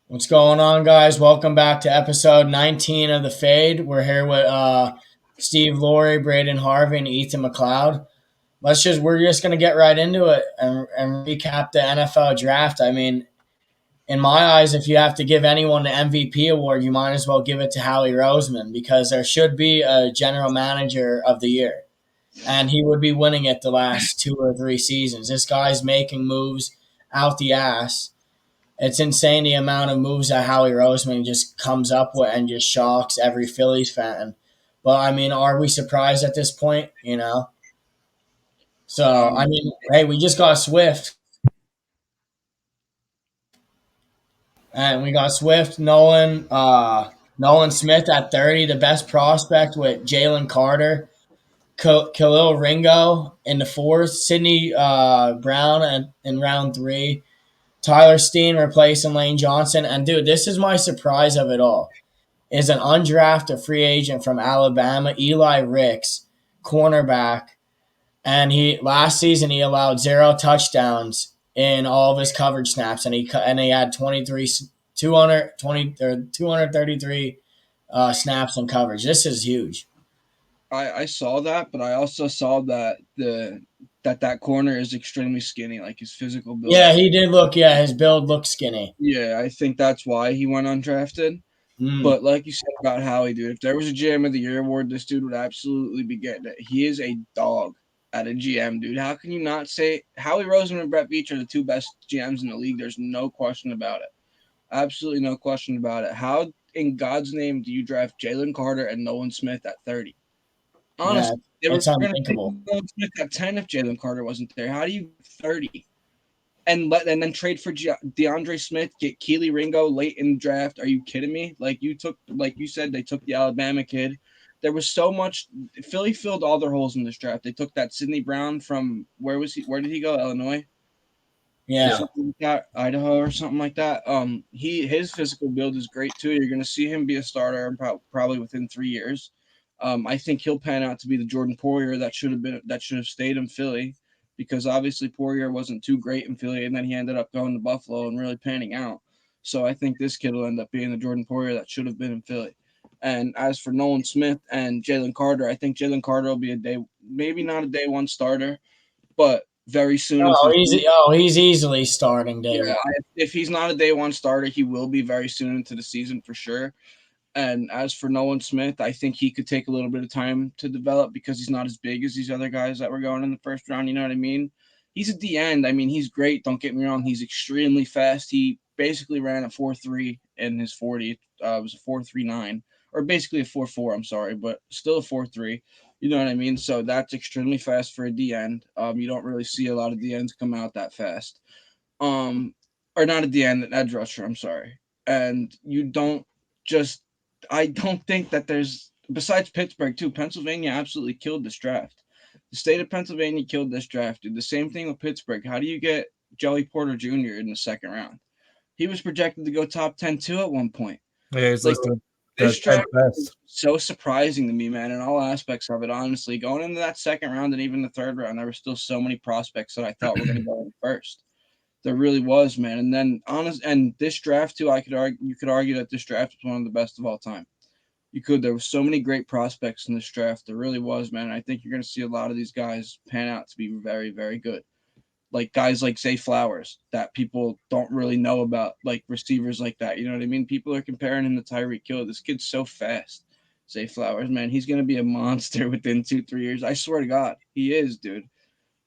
What's going on, guys? Welcome back to episode 19 of The Fade. We're here with Steve Laurie, Braden Harvey, and Ethan McLeod. We're just going to get right into it and recap the NFL draft. I mean, in my eyes, if you have to give anyone the MVP award, you might as well give it to Howie Roseman because there should be a general manager of the year. And he would be winning it the last 2 or 3 seasons. This guy's making moves out the ass. It's insane the amount of moves that Howie Roseman just comes up with and just shocks every Phillies fan. But I mean, are we surprised at this point? So I Um, mean, hey, we just got Swift, and we got Swift, Nolan Smith at 30, the best prospect with Jalen Carter, Khalil Ringo in the fourth, Sidney Brown in round three, Tyler Steen replacing Lane Johnson, and dude, this is my surprise of it all. Is an undrafted free agent from Alabama, Eli Ricks, cornerback, and he last season he allowed 0 touchdowns in all of his coverage snaps, and he had 220 or 233 snaps in coverage. This is huge. I saw that, but I also saw that that corner is extremely skinny, like his physical build. Yeah, he did look. Yeah, his build looked skinny. Yeah, I think that's why he went undrafted. Mm, But like you said about Howie, dude, if there was a GM of the Year award, this dude would absolutely be getting it. He is a dog at a GM, dude. How can you not say Howie Roseman and Brett Veach are the two best GMs in the league? There's no question about it. Absolutely no question about it. How in God's name do you draft Jalen Carter and Nolan Smith at 30? yeah, Honestly, they were it's going to take unthinkable. Nolan Smith at 10 if Jalen Carter wasn't there. How do you 30 and then trade for DeAndre Smith, get Keely Ringo late in the draft? Are you kidding me? Like you said, they took the Alabama kid. There was so much. Philly filled all their holes in this draft. They took that Sidney Brown from where was he? Where did he go? Illinois or Yeah, something like that, Idaho or something like that. His physical build is great too. You're going to see him be a starter probably within 3 years. I think he'll pan out to be the Jordan Poirier that should have stayed in Philly, because obviously Poirier wasn't too great in Philly, and then he ended up going to Buffalo and really panning out. So I think this kid will end up being the Jordan Poirier that should have been in Philly. And as for Nolan Smith and Jalen Carter, I think Jalen Carter will be maybe not a day one starter, but very soon into oh, the he's easily starting day yeah, one. if he's not a day one starter, he will be very soon into the season for sure. And as for Nolan Smith, I think he could take a little bit of time to develop because he's not as big as these other guys that were going in the first round. You know what I mean? He's at the end. I mean, he's great. Don't get me wrong. He's extremely fast. He basically ran a 4.3 in his 40. It was a 4.39, or basically a 4.4. I'm sorry, but still a 4.3. You know what I mean? So that's extremely fast for a D end. You don't really see a lot of D ends come out that fast. Um, or not at the end, an edge rusher. I'm sorry, and you don't just. I don't think that there's besides Pittsburgh too. Pennsylvania absolutely killed this draft. The state of Pennsylvania killed this draft, dude. The same thing with Pittsburgh. How do you get Joey Porter Jr. in the second round? He was projected to go top 10 too at one point. Yeah, he's Like listed the this 10th draft is best. so surprising to me, man, in all aspects of it. Honestly, going into that second round and even the third round, there were still so many prospects that I thought were going to go in first. There really was, man. And then and this draft too, you could argue that this draft was one of the best of all time. You could. There were so many great prospects in this draft. There really was, man. I think you're going to see a lot of these guys pan out to be very, very good. Like guys like Zay Flowers that people don't really know about, like receivers like that. You know what I mean? People are comparing him to Tyreek Hill. This kid's so fast. Zay Flowers, man, he's going to be a monster within 2-3 years. I swear to God, he is, dude.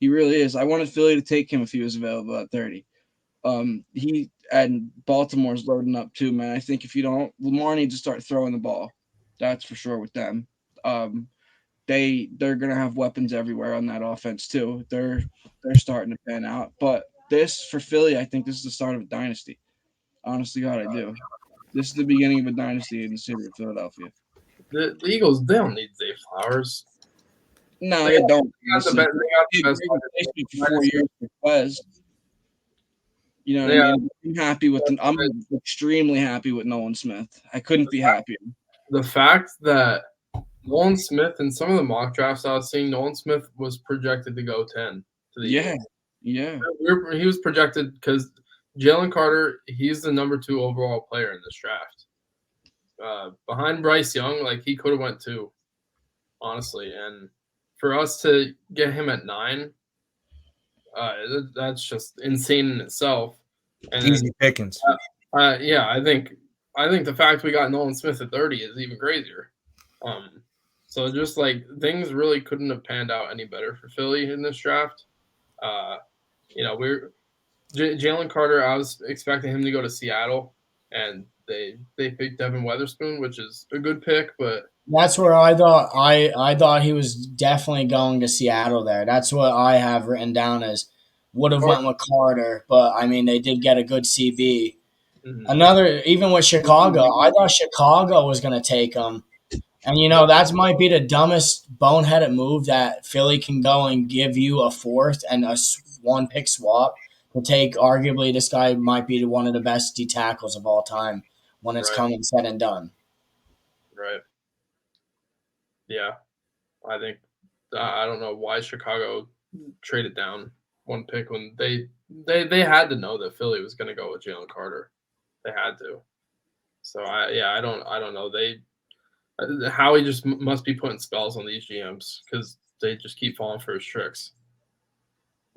He really is. I wanted Philly to take him if he was available at 30. He and Baltimore's loading up too, man. I think if you don't, Lamar needs to start throwing the ball. That's for sure with them. Um, they're gonna have weapons everywhere on that offense too. They're starting to pan out. But this for Philly, I think this is the start of a dynasty. Honestly, God, I do. This is the beginning of a dynasty in the city of Philadelphia. The Eagles, they don't need Zay Flowers. No, They they don't. got the best. They got the They've best. replacement for 4 years for Quez. You know what I Yeah, mean? I'm extremely happy with Nolan Smith. I couldn't be happier. the fact that Nolan Smith in some of the mock drafts I was seeing, Nolan Smith was projected to go 10 to the Yeah, Eagles. yeah. He was projected because Jalen Carter, he's the number 2 overall player in this draft. Behind Bryce Young, like he could have went 2, honestly. And for us to get him at 9, that's just insane in itself. And Easy pickings. Yeah, I think the fact we got Nolan Smith at 30 is even crazier. So just like things really couldn't have panned out any better for Philly in this draft. Jalen Carter, I was expecting him to go to Seattle, and they picked Devin Weatherspoon, which is a good pick, but That's where I thought he was definitely going to Seattle there. That's what I have written down as would have went with Carter, but I mean they did get a good CB. Another, even with Chicago, I thought Chicago was going to take him. And, that might be the dumbest boneheaded move that Philly can go and give you a 4th and a 1-pick swap to take. Arguably, this guy might be one of the best D tackles of all time when it's coming said and done. Right. Yeah. I think I don't know why Chicago traded down 1 pick when they had to know that Philly was going to go with Jalen Carter. They had to. So I don't know. Howie just must be putting spells on these GMs because they just keep falling for his tricks.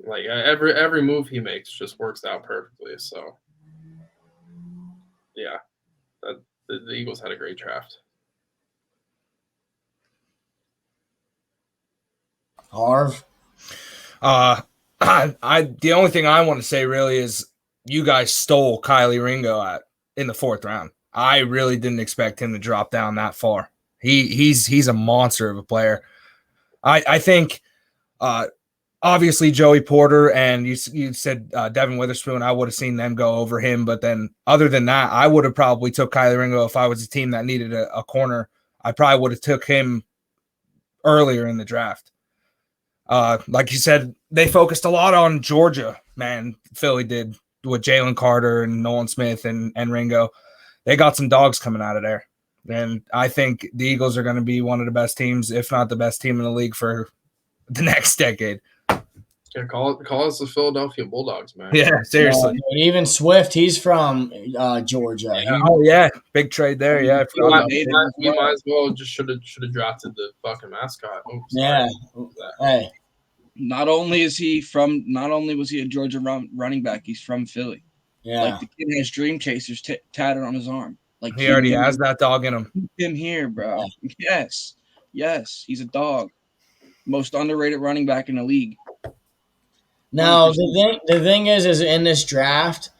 Like every move he makes just works out perfectly. So yeah, the Eagles had a great draft. Harv? The only thing I want to say really is you guys stole Kylie Ringo in the 4th round. I really didn't expect him to drop down that far. He's a monster of a player. I think obviously Joey Porter and you said Devin Witherspoon, I would have seen them go over him, but then other than that, I would have probably took Kylie Ringo if I was a team that needed a corner. I probably would have took him earlier in the draft. Like you said, they focused a lot on Georgia, man. Philly did with Jalen Carter and Nolan Smith and Ringo. They got some dogs coming out of there. And I think the Eagles are going to be one of the best teams, if not the best team in the league for the next decade. Yeah, call us the Philadelphia Bulldogs, man. Yeah, seriously. Even Swift, he's from Georgia. Yeah. Big trade there. Yeah, we might as well just should have drafted the fucking mascot. Oops, yeah. Hey. Not only was he a Georgia running back, he's from Philly. Yeah. Like the kid has Dream Chasers tatted on his arm. Like he already has that dog in him. Keep him here, bro. Yes, he's a dog. Most underrated running back in the league. Now the thing is in this draft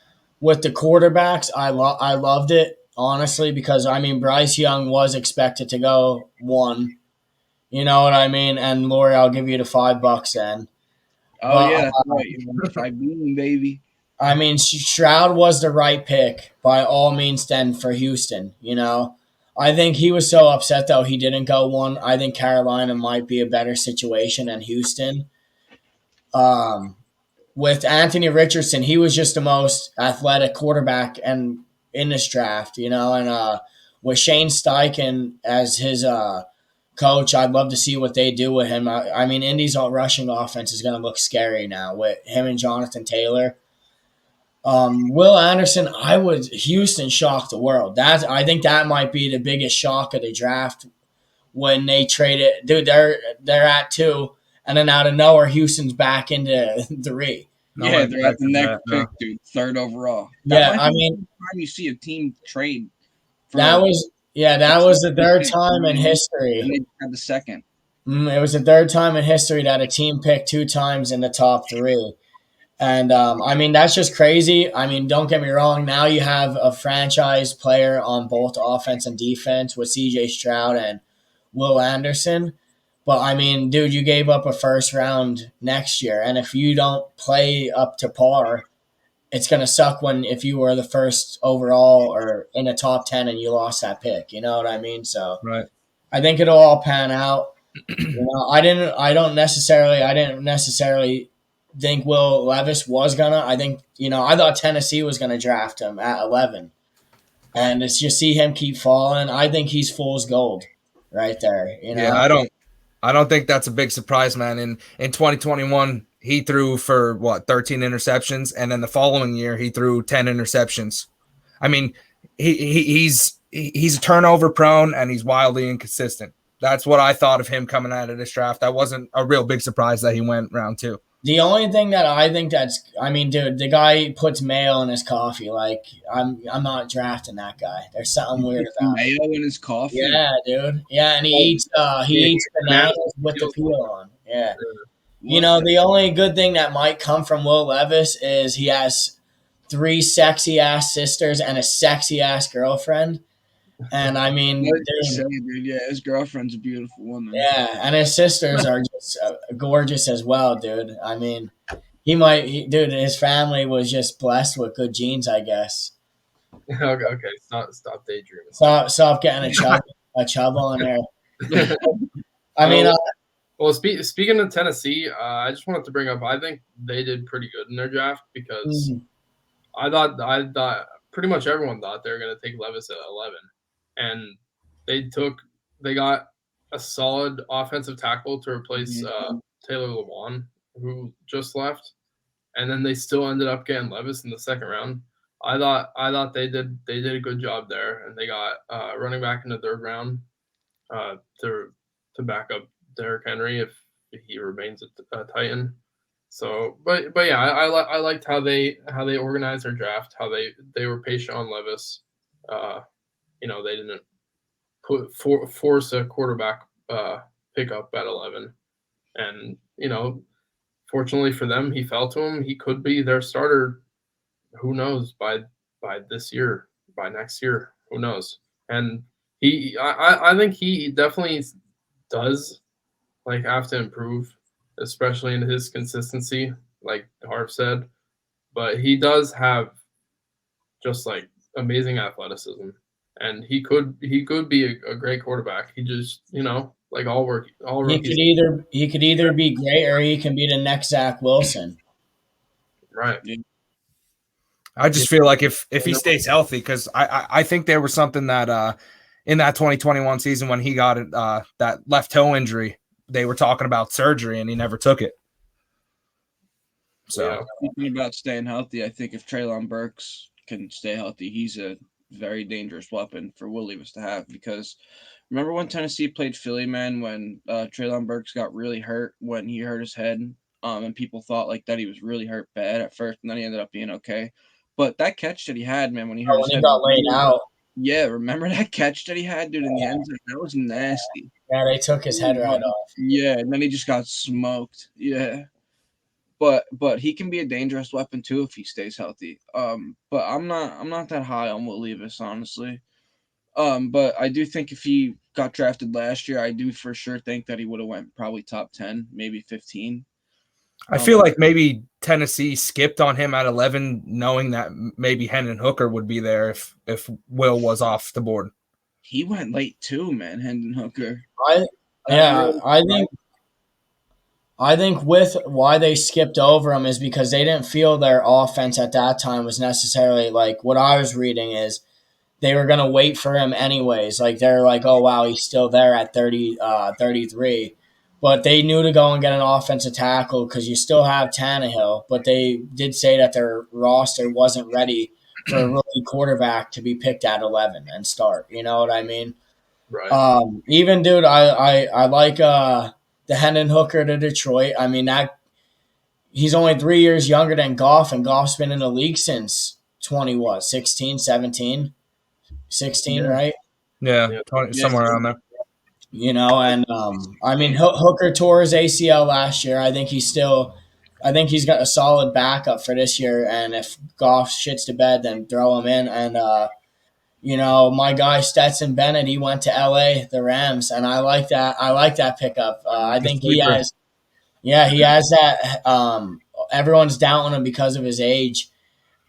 with the quarterbacks, I loved it honestly because I mean Bryce Young was expected to go 1. You know what I mean? And Lori, I'll give you the $5 then. Oh yeah, that's right. 5 million, baby. I mean, Stroud was the right pick by all means then for Houston, I think he was so upset, though, he didn't go 1. I think Carolina might be a better situation than Houston. With Anthony Richardson, he was just the most athletic quarterback in this draft, and with Shane Steichen as his coach, I'd love to see what they do with him. I mean, Indy's rushing offense is going to look scary now with him and Jonathan Taylor. Will Anderson, Houston shocked the world. I think that might be the biggest shock of the draft when they trade it. Dude, they're at 2, and then out of nowhere, Houston's back into 3. Yeah, they're at the next pick, dude, 3rd overall. I mean, time you see a team trade. That was the 3rd time in history. And they had the 2nd. It was the 3rd time in history that a team picked 2 times in the top 3. And, I mean, that's just crazy. I mean, don't get me wrong. Now you have a franchise player on both offense and defense with C.J. Stroud and Will Anderson. But, I mean, dude, you gave up a 1st round next year. And if you don't play up to par, it's going to suck if you were the 1st overall or in the top 10 and you lost that pick. You know what I mean? So right. I think it'll all pan out. I didn't necessarily think Will Levis was gonna. I think I thought Tennessee was gonna draft him at 11, and it's just see him keep falling. I think he's fool's gold right there. Yeah, I don't think that's a big surprise, man. In 2021, he threw for 13 interceptions, and then the following year he threw 10 interceptions. I mean, he's a turnover prone and he's wildly inconsistent. That's what I thought of him coming out of this draft. That wasn't a real big surprise that he went round 2. The only thing that I think dude, the guy puts mayo in his coffee. Like, I'm not drafting that guy. There's something weird about it. Mayo in his coffee. Yeah, dude. Yeah, and he eats bananas with the peel on. Yeah. You know, the only good thing that might come from Will Levis is he has 3 sexy ass sisters and a sexy ass girlfriend. And I mean, dude, yeah, his girlfriend's a beautiful woman. Yeah, and his sisters are just gorgeous as well, dude. I mean, his family was just blessed with good genes, I guess. Okay, stop daydreaming. Stop getting a chub on there. I mean, well, speaking of Tennessee, I just wanted to bring up. I think they did pretty good in their draft because I thought pretty much everyone thought they were going to take Levis at 11, and they got a solid offensive tackle to replace Taylor Lewan, who just left, and then they still ended up getting Levis in the second round. I thought they did a good job there, and they got running back in the third round to back up Derrick Henry if he remains a Titan. So, but yeah, I liked how they organized their draft, how they were patient on Levis. They didn't force a quarterback pickup at 11, and fortunately for them, he fell to him. He could be their starter. Who knows by this year, by next year? Who knows? And I think he definitely does have to improve, especially in his consistency, like Harv said. But he does have just amazing athleticism, and he could be a great quarterback. He just all rookies. He could either be great or he can be the next Zach Wilson. Right. I just feel like if he stays healthy, because I think there was something that in that 2021 season when he got that left toe injury, they were talking about surgery and he never took it. So speaking about staying healthy, I think if Treylon Burks can stay healthy, he's a very dangerous weapon for Will Levis to have, because remember when Tennessee played Philly, man, when Treylon Burks got really hurt when he hurt his head, and people thought that he was really hurt bad at first, and then he ended up being okay. But that catch that he had, man, when he hurt his head, got laid out. Yeah, remember that catch that he had, dude, in the end zone? That was nasty. Yeah, they took his head right off. Yeah, and then he just got smoked. Yeah. But he can be a dangerous weapon too if he stays healthy. But I'm not that high on Will Levis, honestly. But I do think if he got drafted last year, I do for sure think that he would have went probably top 10, maybe 15. I feel like maybe Tennessee skipped on him at 11, knowing that maybe Hendon Hooker would be there if Will was off the board. He went late too, man, Hendon Hooker. I think with why they skipped over him is because they didn't feel their offense at that time was necessarily what I was reading is they were going to wait for him anyways. They're oh, wow, he's still there at 33. But they knew to go and get an offensive tackle because you still have Tannehill. But they did say that their roster wasn't ready for a rookie quarterback to be picked at 11 and start. You know what I mean? Right. Even, dude, I like the Hendon Hooker to Detroit. I mean, he's only 3 years younger than Goff, and Goff's been in the league since 16, 17, 16, yeah. Right? Yeah, 20, somewhere around there. And I mean, Hooker tore his ACL last year. I think he's got a solid backup for this year. And if Goff shits to bed, then throw him in. And my guy Stetson Bennett, he went to LA, the Rams, and I like that. I like that pickup. I think he has that. Everyone's doubting him because of his age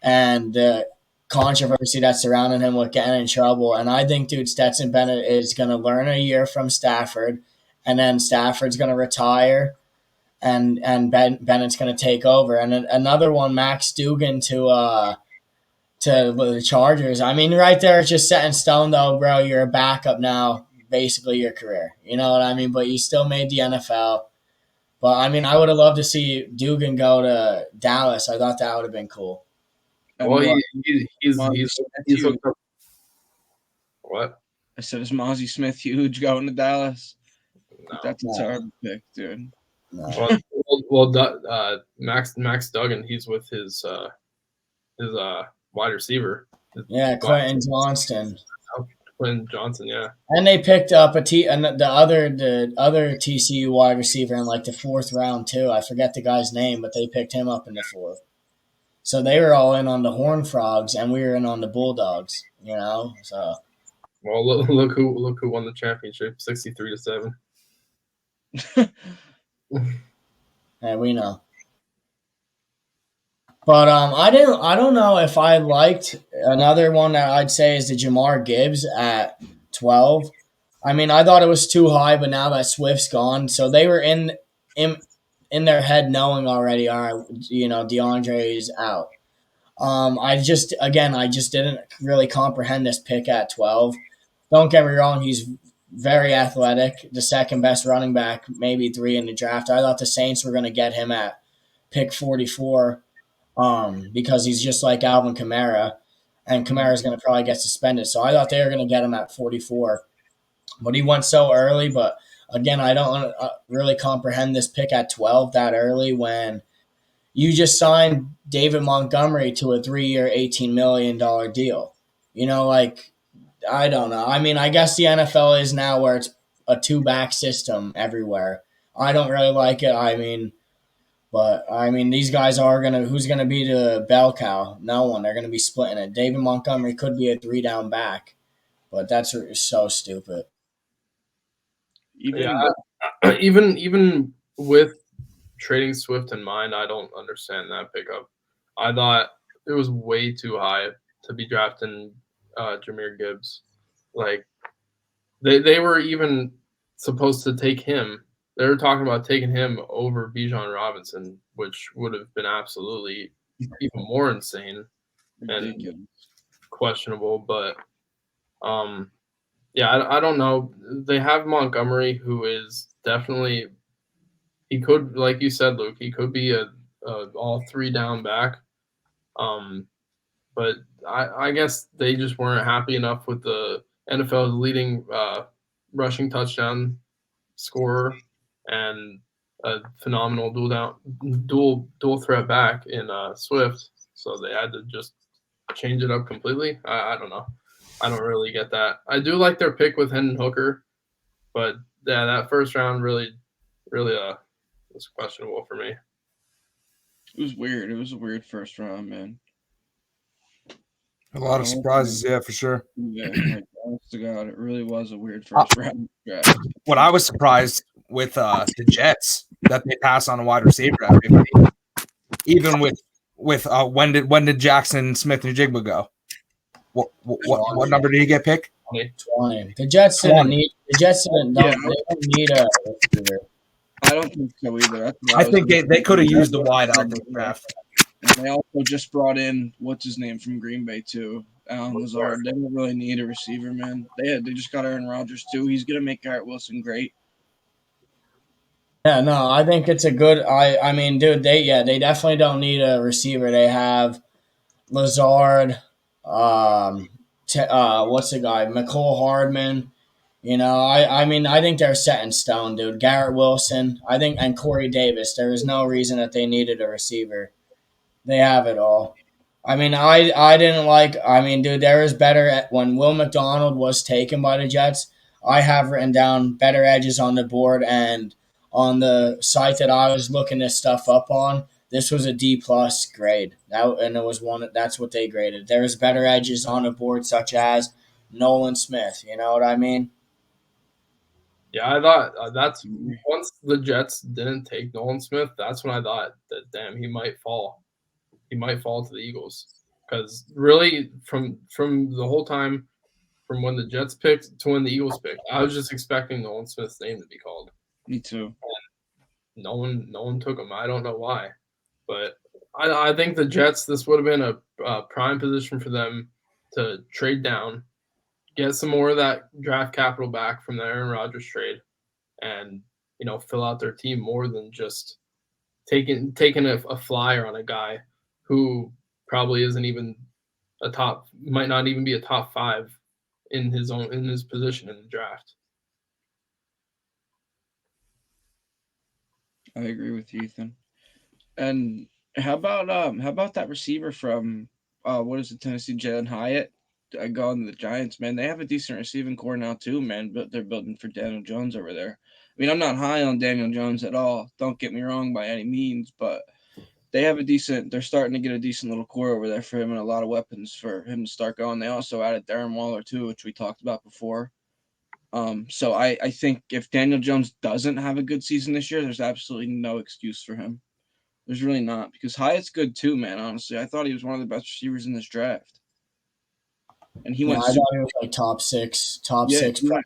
and the controversy that's surrounding him with getting in trouble. And I think, dude, Stetson Bennett is going to learn a year from Stafford, and then Stafford's going to retire, and Bennett's going to take over. And another one, Max Duggan to the Chargers. I mean, right there, it's just set in stone, though, bro. You're a backup now, basically your career. You know what I mean? But you still made the NFL. But I mean, I would have loved to see Dugan go to Dallas. I thought that would have been cool. And Well, what? he's Mozzie Smith he's huge. hooked up. What? I said, is Mozzie Smith huge going to Dallas? No. That's a No. terrible pick, dude. No. Max Duggan, he's with his wide receiver. Yeah, Quentin Johnston. Quentin Johnson, yeah. And they picked up the other TCU wide receiver in like the 4th round too. I forget the guy's name, but they picked him up in the 4th. So they were all in on the Horned Frogs, and we were in on the Bulldogs. You know, so Well, look who won the championship, 63-7. yeah, we know. But I don't know if I liked another one that I'd say is the Jamar Gibbs at 12. I mean, I thought it was too high, but now that Swift's gone, so they were in their head knowing already, all right, you know, DeAndre is out. I just didn't really comprehend this pick at 12. Don't get me wrong, he's very athletic, the second best running back, maybe 3 in the draft. I thought the Saints were going to get him at pick 44. Because he's just like Alvin Kamara, and Kamara's going to probably get suspended. So I thought they were going to get him at 44, but he went so early. But again, I don't really comprehend this pick at 12 that early when you just signed David Montgomery to a 3-year, $18 million deal. You know, like, I don't know. I mean, I guess the NFL is now where it's a 2-back system everywhere. I don't really like it. But I mean, these guys who's gonna be the bell cow? No one. They're gonna be splitting it. David Montgomery could be a 3-down back, but that's so stupid. Even with trading Swift in mind, I don't understand that pickup. I thought it was way too high to be drafting Jahmyr Gibbs. Like they were even supposed to take him. They were talking about taking him over Bijan Robinson, which would have been absolutely even more insane and questionable. But I don't know. They have Montgomery, who is definitely he could, like you said, Luke, he could be a all 3-down back. But I guess they just weren't happy enough with the NFL's leading rushing touchdown scorer and a phenomenal dual threat back in Swift, so they had to just change it up completely. I don't know. I don't really get that. I do like their pick with Hendon Hooker, but yeah, that first round really was questionable for me. It was weird. It was a weird first round, man. A lot of surprises, yeah, for sure. Yeah, like, honest to God, it really was a weird first round draft. What I was surprised with the Jets that they pass on a wide receiver at 50. Even with when did Jackson Smith-Njigba go? What number did he get picked? 20. The Jets didn't need. The Jets didn't. They don't need a receiver. I don't think so either. I think they could have used the wide out the draft. And they also just brought in what's his name from Green Bay too, Alan Lazard. They don't really need a receiver, man. They just got Aaron Rodgers too. He's gonna make Garrett Wilson great. Yeah, no, I think it's a good. I mean, dude, they definitely don't need a receiver. They have Lazard. What's the guy? McCole Hardman. You know, I mean, I think they're set in stone, dude. Garrett Wilson, I think, and Corey Davis. There is no reason that they needed a receiver. They have it all. I mean, I didn't like. I mean, dude, there is better when Will McDonald was taken by the Jets. I have written down better edges on the board, and on the site that I was looking this stuff up on, this was a D+ grade. And it was one. That's what they graded. There was better edges on the board, such as Nolan Smith. You know what I mean? Yeah, I thought that's once the Jets didn't take Nolan Smith, that's when I thought that damn, he might fall. He might fall to the Eagles, because really from the whole time from when the Jets picked to when the Eagles picked, I was just expecting Nolan Smith's name to be called. Me too. And no one took him. I don't know why, but I think the Jets, this would have been a prime position for them to trade down, get some more of that draft capital back from the Aaron Rodgers trade, and fill out their team more than just taking a flyer on a guy who probably isn't even might not even be a top 5 in his position in the draft. I agree with you, Ethan. And how about that receiver from what is it, Tennessee, Jalen Hyatt? Going to the Giants, man. They have a decent receiving core now too, man. But they're building for Daniel Jones over there. I mean, I'm not high on Daniel Jones at all. Don't get me wrong by any means, but they're starting to get a decent little core over there for him and a lot of weapons for him to start going. They also added Darren Waller too, which we talked about before. So I think if Daniel Jones doesn't have a good season this year, there's absolutely no excuse for him. There's really not, because Hyatt's good too, man. Honestly, I thought he was one of the best receivers in this draft, and he went. I thought he was like top six wide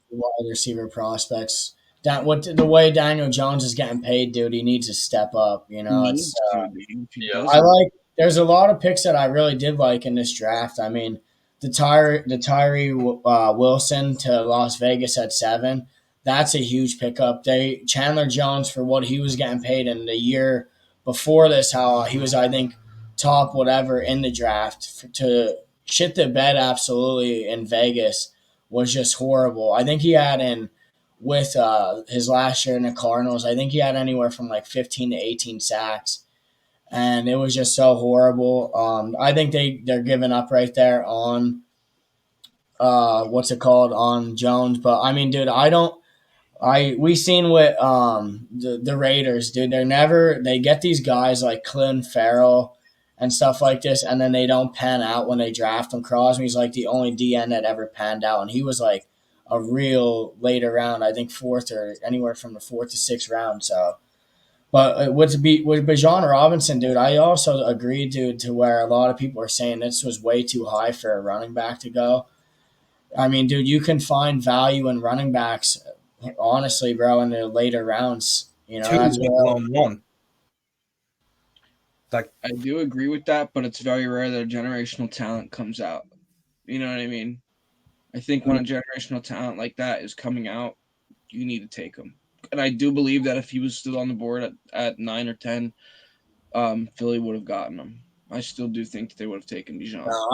receiver prospects. The way Daniel Jones is getting paid, dude, he needs to step up. There's a lot of picks that I really did like in this draft. I mean, the Tyree Wilson to Las Vegas at 7. That's a huge pickup. Chandler Jones, for what he was getting paid in the year before this, how he was, I think, top whatever in the draft, to shit the bed absolutely in Vegas was just horrible. I think he had with his last year in the Cardinals, I think he had anywhere from like 15 to 18 sacks. And it was just so horrible. I think they're giving up right there on on Jones. But I mean, dude, we seen with the Raiders, dude. They get these guys like Clelin Ferrell and stuff like this, and then they don't pan out when they draft them. Crosby's like the only DN that ever panned out, and he was like a real later round, I think 4th or anywhere from the 4th to 6th round. So. But with Bijan Robinson, dude, I also agree, dude, to where a lot of people are saying this was way too high for a running back to go. I mean, dude, you can find value in running backs, honestly, bro, in the later rounds. That's one. Like, I do agree with that, but it's very rare that a generational talent comes out. You know what I mean? I think when a generational talent like that is coming out, you need to take them. And I do believe that if he was still on the board at 9 or 10, Philly would have gotten him. I still do think that they would have taken Bijan. No,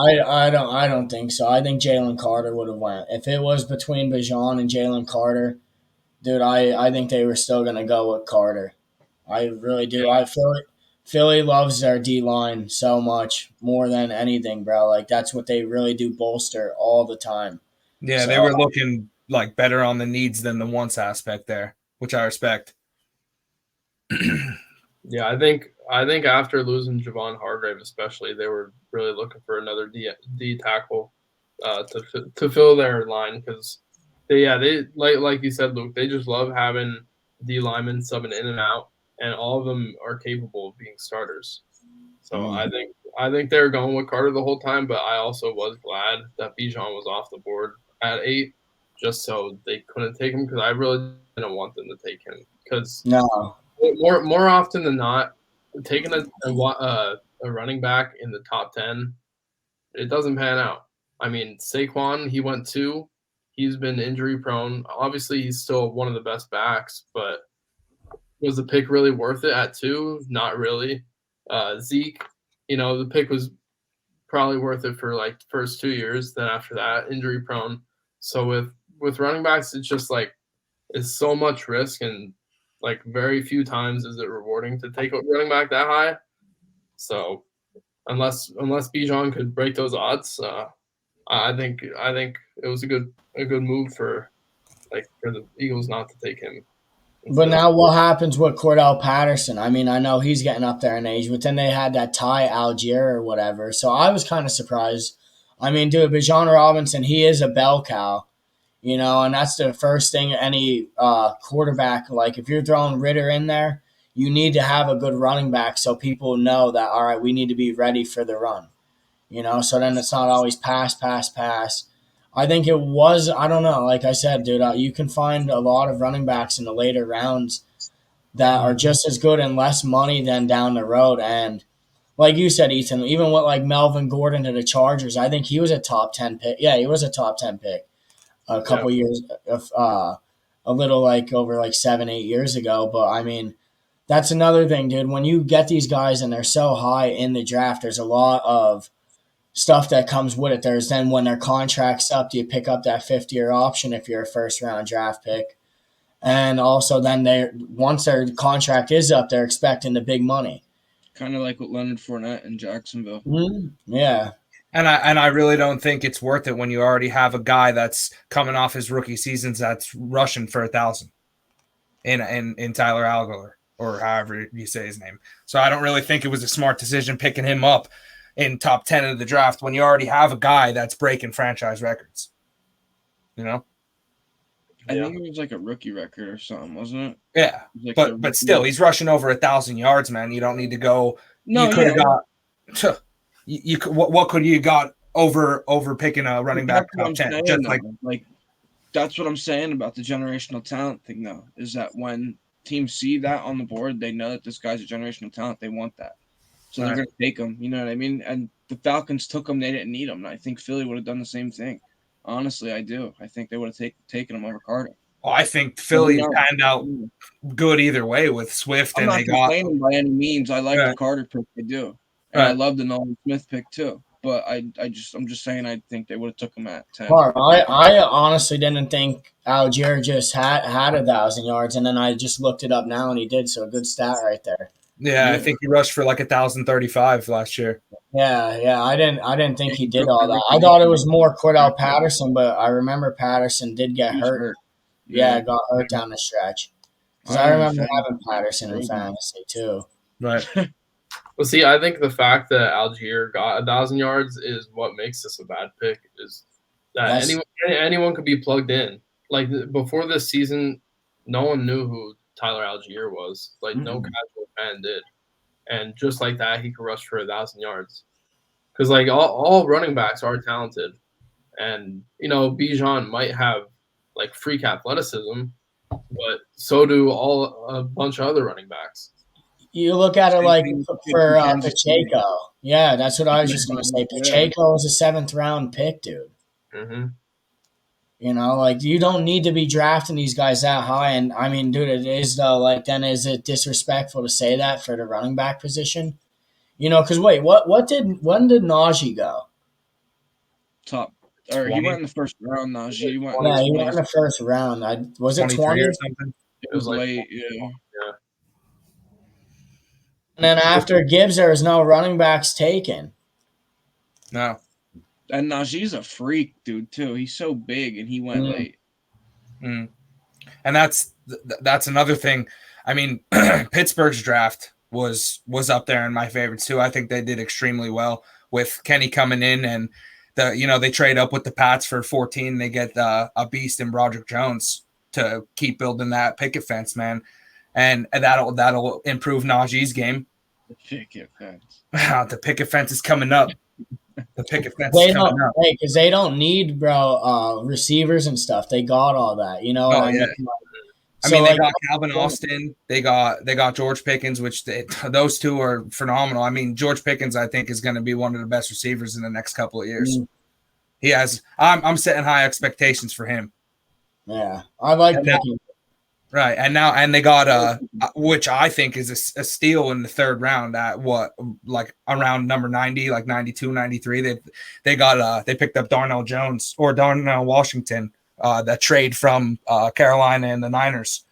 I don't think so. I think Jalen Carter would have went. If it was between Bijan and Jalen Carter, dude, I think they were still going to go with Carter. I really do. I feel it. Philly loves their D-line so much, more than anything, bro. Like, that's what they really do bolster all the time. Yeah, they were looking like better on the needs than the wants aspect there, which I respect. Yeah, I think after losing Javon Hargrave, especially, they were really looking for another D tackle to fill their line, because they like you said, Luke, they just love having D linemen subbing in and out, and all of them are capable of being starters. So I think they were going with Carter the whole time, but I also was glad that Bijan was off the board at 8, just so they couldn't take him, because I really didn't want them to take him. Because more often than not, taking a running back in the top 10, it doesn't pan out. I mean, Saquon, he went 2. He's been injury prone. Obviously, he's still one of the best backs, but was the pick really worth it at 2? Not really. Zeke, the pick was probably worth it for like the first 2 years. Then after that, injury prone. So with running backs, it's just like it's so much risk, and like very few times is it rewarding to take a running back that high. So unless Bijan could break those odds, I think it was a good move for the Eagles not to take him. But now what happens with Cordell Patterson? I mean, I know he's getting up there in age, but then they had that Ty Algier or whatever. So I was kind of surprised. I mean, dude, Bijan Robinson, he is a bell cow, and that's the first thing any quarterback, like if you're throwing Ritter in there, you need to have a good running back so people know that, all right, we need to be ready for the run, so then it's not always pass. I think it was, I don't know, like I said, dude, you can find a lot of running backs in the later rounds that are just as good and less money than down the road. And like you said, Ethan, even with like Melvin Gordon to the Chargers, I think he was a top 10 pick. Yeah, he was a top 10 pick a couple years a little like over like 7-8 years ago. But I mean, that's another thing, dude. When you get these guys and they're so high in the draft, there's a lot of stuff that comes with it. There's then when their contract's up, do you pick up that 5th-year option if you're a first-round draft pick? And also then once their contract is up, they're expecting the big money. Kind of like with Leonard Fournette in Jacksonville. Mm-hmm. Yeah. And I really don't think it's worth it when you already have a guy that's coming off his rookie seasons that's rushing for 1,000 in Tyler Algier, or however you say his name. So I don't really think it was a smart decision picking him up in top 10 of the draft when you already have a guy that's breaking franchise records. You know? I think it was like a rookie record or something, wasn't it? Yeah. Like but still, he's rushing over 1,000 yards, man. You don't need to go. No, you could have got. You could, what could you got over picking a running back top 10? Just like that's what I'm saying about the generational talent thing, though, is that when teams see that on the board, they know that this guy's a generational talent. They want that, so they're going to take him. You know what I mean? And the Falcons took him; they didn't need him. And I think Philly would have done the same thing. Honestly, I do. I think they would have taken him over Carter. Well, I think Philly panned out good either way with Swift, and they got. I'm not complaining by any means. I like the Carter pick. I do. And I love the Nolan Smith pick too, but I'm just saying I think they would have took him at 10. I honestly didn't think Algier just had 1,000 yards, and then I just looked it up now, and he did. So a good stat right there. Yeah, I think he rushed for like 1,035 last year. Yeah, I didn't think he did all that. I thought it was more Cordell Patterson, but I remember Patterson did get hurt. Yeah, got hurt down the stretch. Because I remember having Patterson in fantasy too. Right. Well, see, I think the fact that Algier got 1,000 yards is what makes this a bad pick. Is that anyone could be plugged in? Like before this season, no one knew who Tyler Algier was. Like no casual fan did, and just like that, he could rush for 1,000 yards. Because like all running backs are talented, and Bijan might have like freak athleticism, but so do a bunch of other running backs. You look at it like for Pacheco. Yeah, that's what I was just going to say. Pacheco was a 7th-round pick, dude. Mm-hmm. Like you don't need to be drafting these guys that high. And I mean, dude, it is though. Like, then is it disrespectful to say that for the running back position? Because wait, when did Najee go? Top. Or he went in the first round. Najee. He went in the first round. Was it 20 or something? It was late. Yeah. And then after Gibbs, there was no running backs taken. No. And Najee's a freak, dude, too. He's so big, and he went late. Mm. And that's another thing. I mean, Pittsburgh's draft was up there in my favorites, too. I think they did extremely well with Kenny coming in, and they trade up with the Pats for 14. They get a beast in Broderick Jones to keep building that picket fence, man. And that'll improve Najee's game. The picket fence. The picket fence is coming up. The picket fence is coming up. Because they don't need, receivers and stuff. They got all that, Oh, yeah. They got Calvin Austin. They got George Pickens, which those two are phenomenal. I mean, George Pickens, I think, is going to be one of the best receivers in the next couple of years. He has. I'm setting high expectations for him. Yeah, I like Pickens. Right, and they got which I think is a steal in the 3rd round at around number 90, like 92, 93. They picked up Darnell Jones or Darnell Washington, that trade from Carolina and the Niners,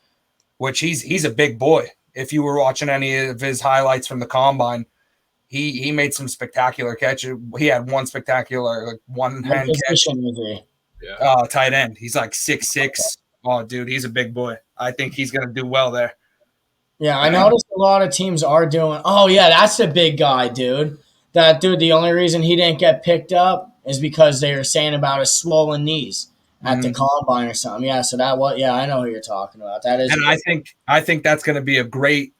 which he's a big boy. If you were watching any of his highlights from the combine, he made some spectacular catches. He had one spectacular one hand catch. Tight end. He's like 6'6". Oh, dude, he's a big boy. I think he's going to do well there. Yeah, I noticed a lot of teams are doing – oh, yeah, that's the big guy, dude. That dude, the only reason he didn't get picked up is because they were saying about his swollen knees at the combine or something. Yeah, so I know who you're talking about. That is – And I think that's going to be a great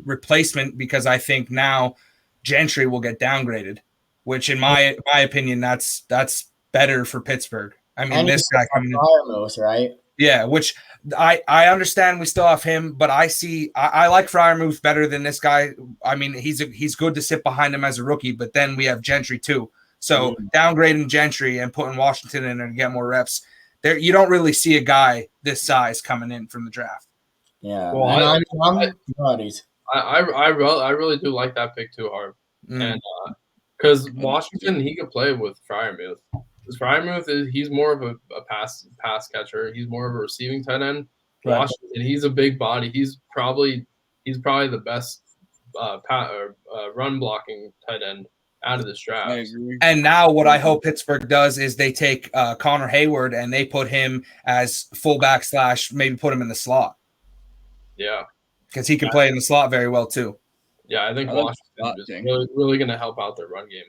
replacement because I think now Gentry will get downgraded, which in my opinion, that's better for Pittsburgh. I mean, this guy coming in – right? Yeah, which I understand we still have him, but I like Freiermuth better than this guy. I mean, he's good to sit behind him as a rookie, but then we have Gentry too. So downgrading Gentry and putting Washington in and get more reps There, you don't really see a guy this size coming in from the draft. Yeah, Well, and I- I'm buddies. I really do like that pick too, Harv. And because Washington, he could play with Fryermuth. Because Fryermuth he's more of a pass catcher. He's more of a receiving tight end. Right. Washington, he's a big body. He's probably the best run blocking tight end out of this I draft. agree. And now what I hope Pittsburgh does is they take Connor Hayward and they put him as fullback / maybe put him in the slot Yeah, because he can play in the slot very well too. yeah. I think I like Washington that is thing. really going to help out their run game.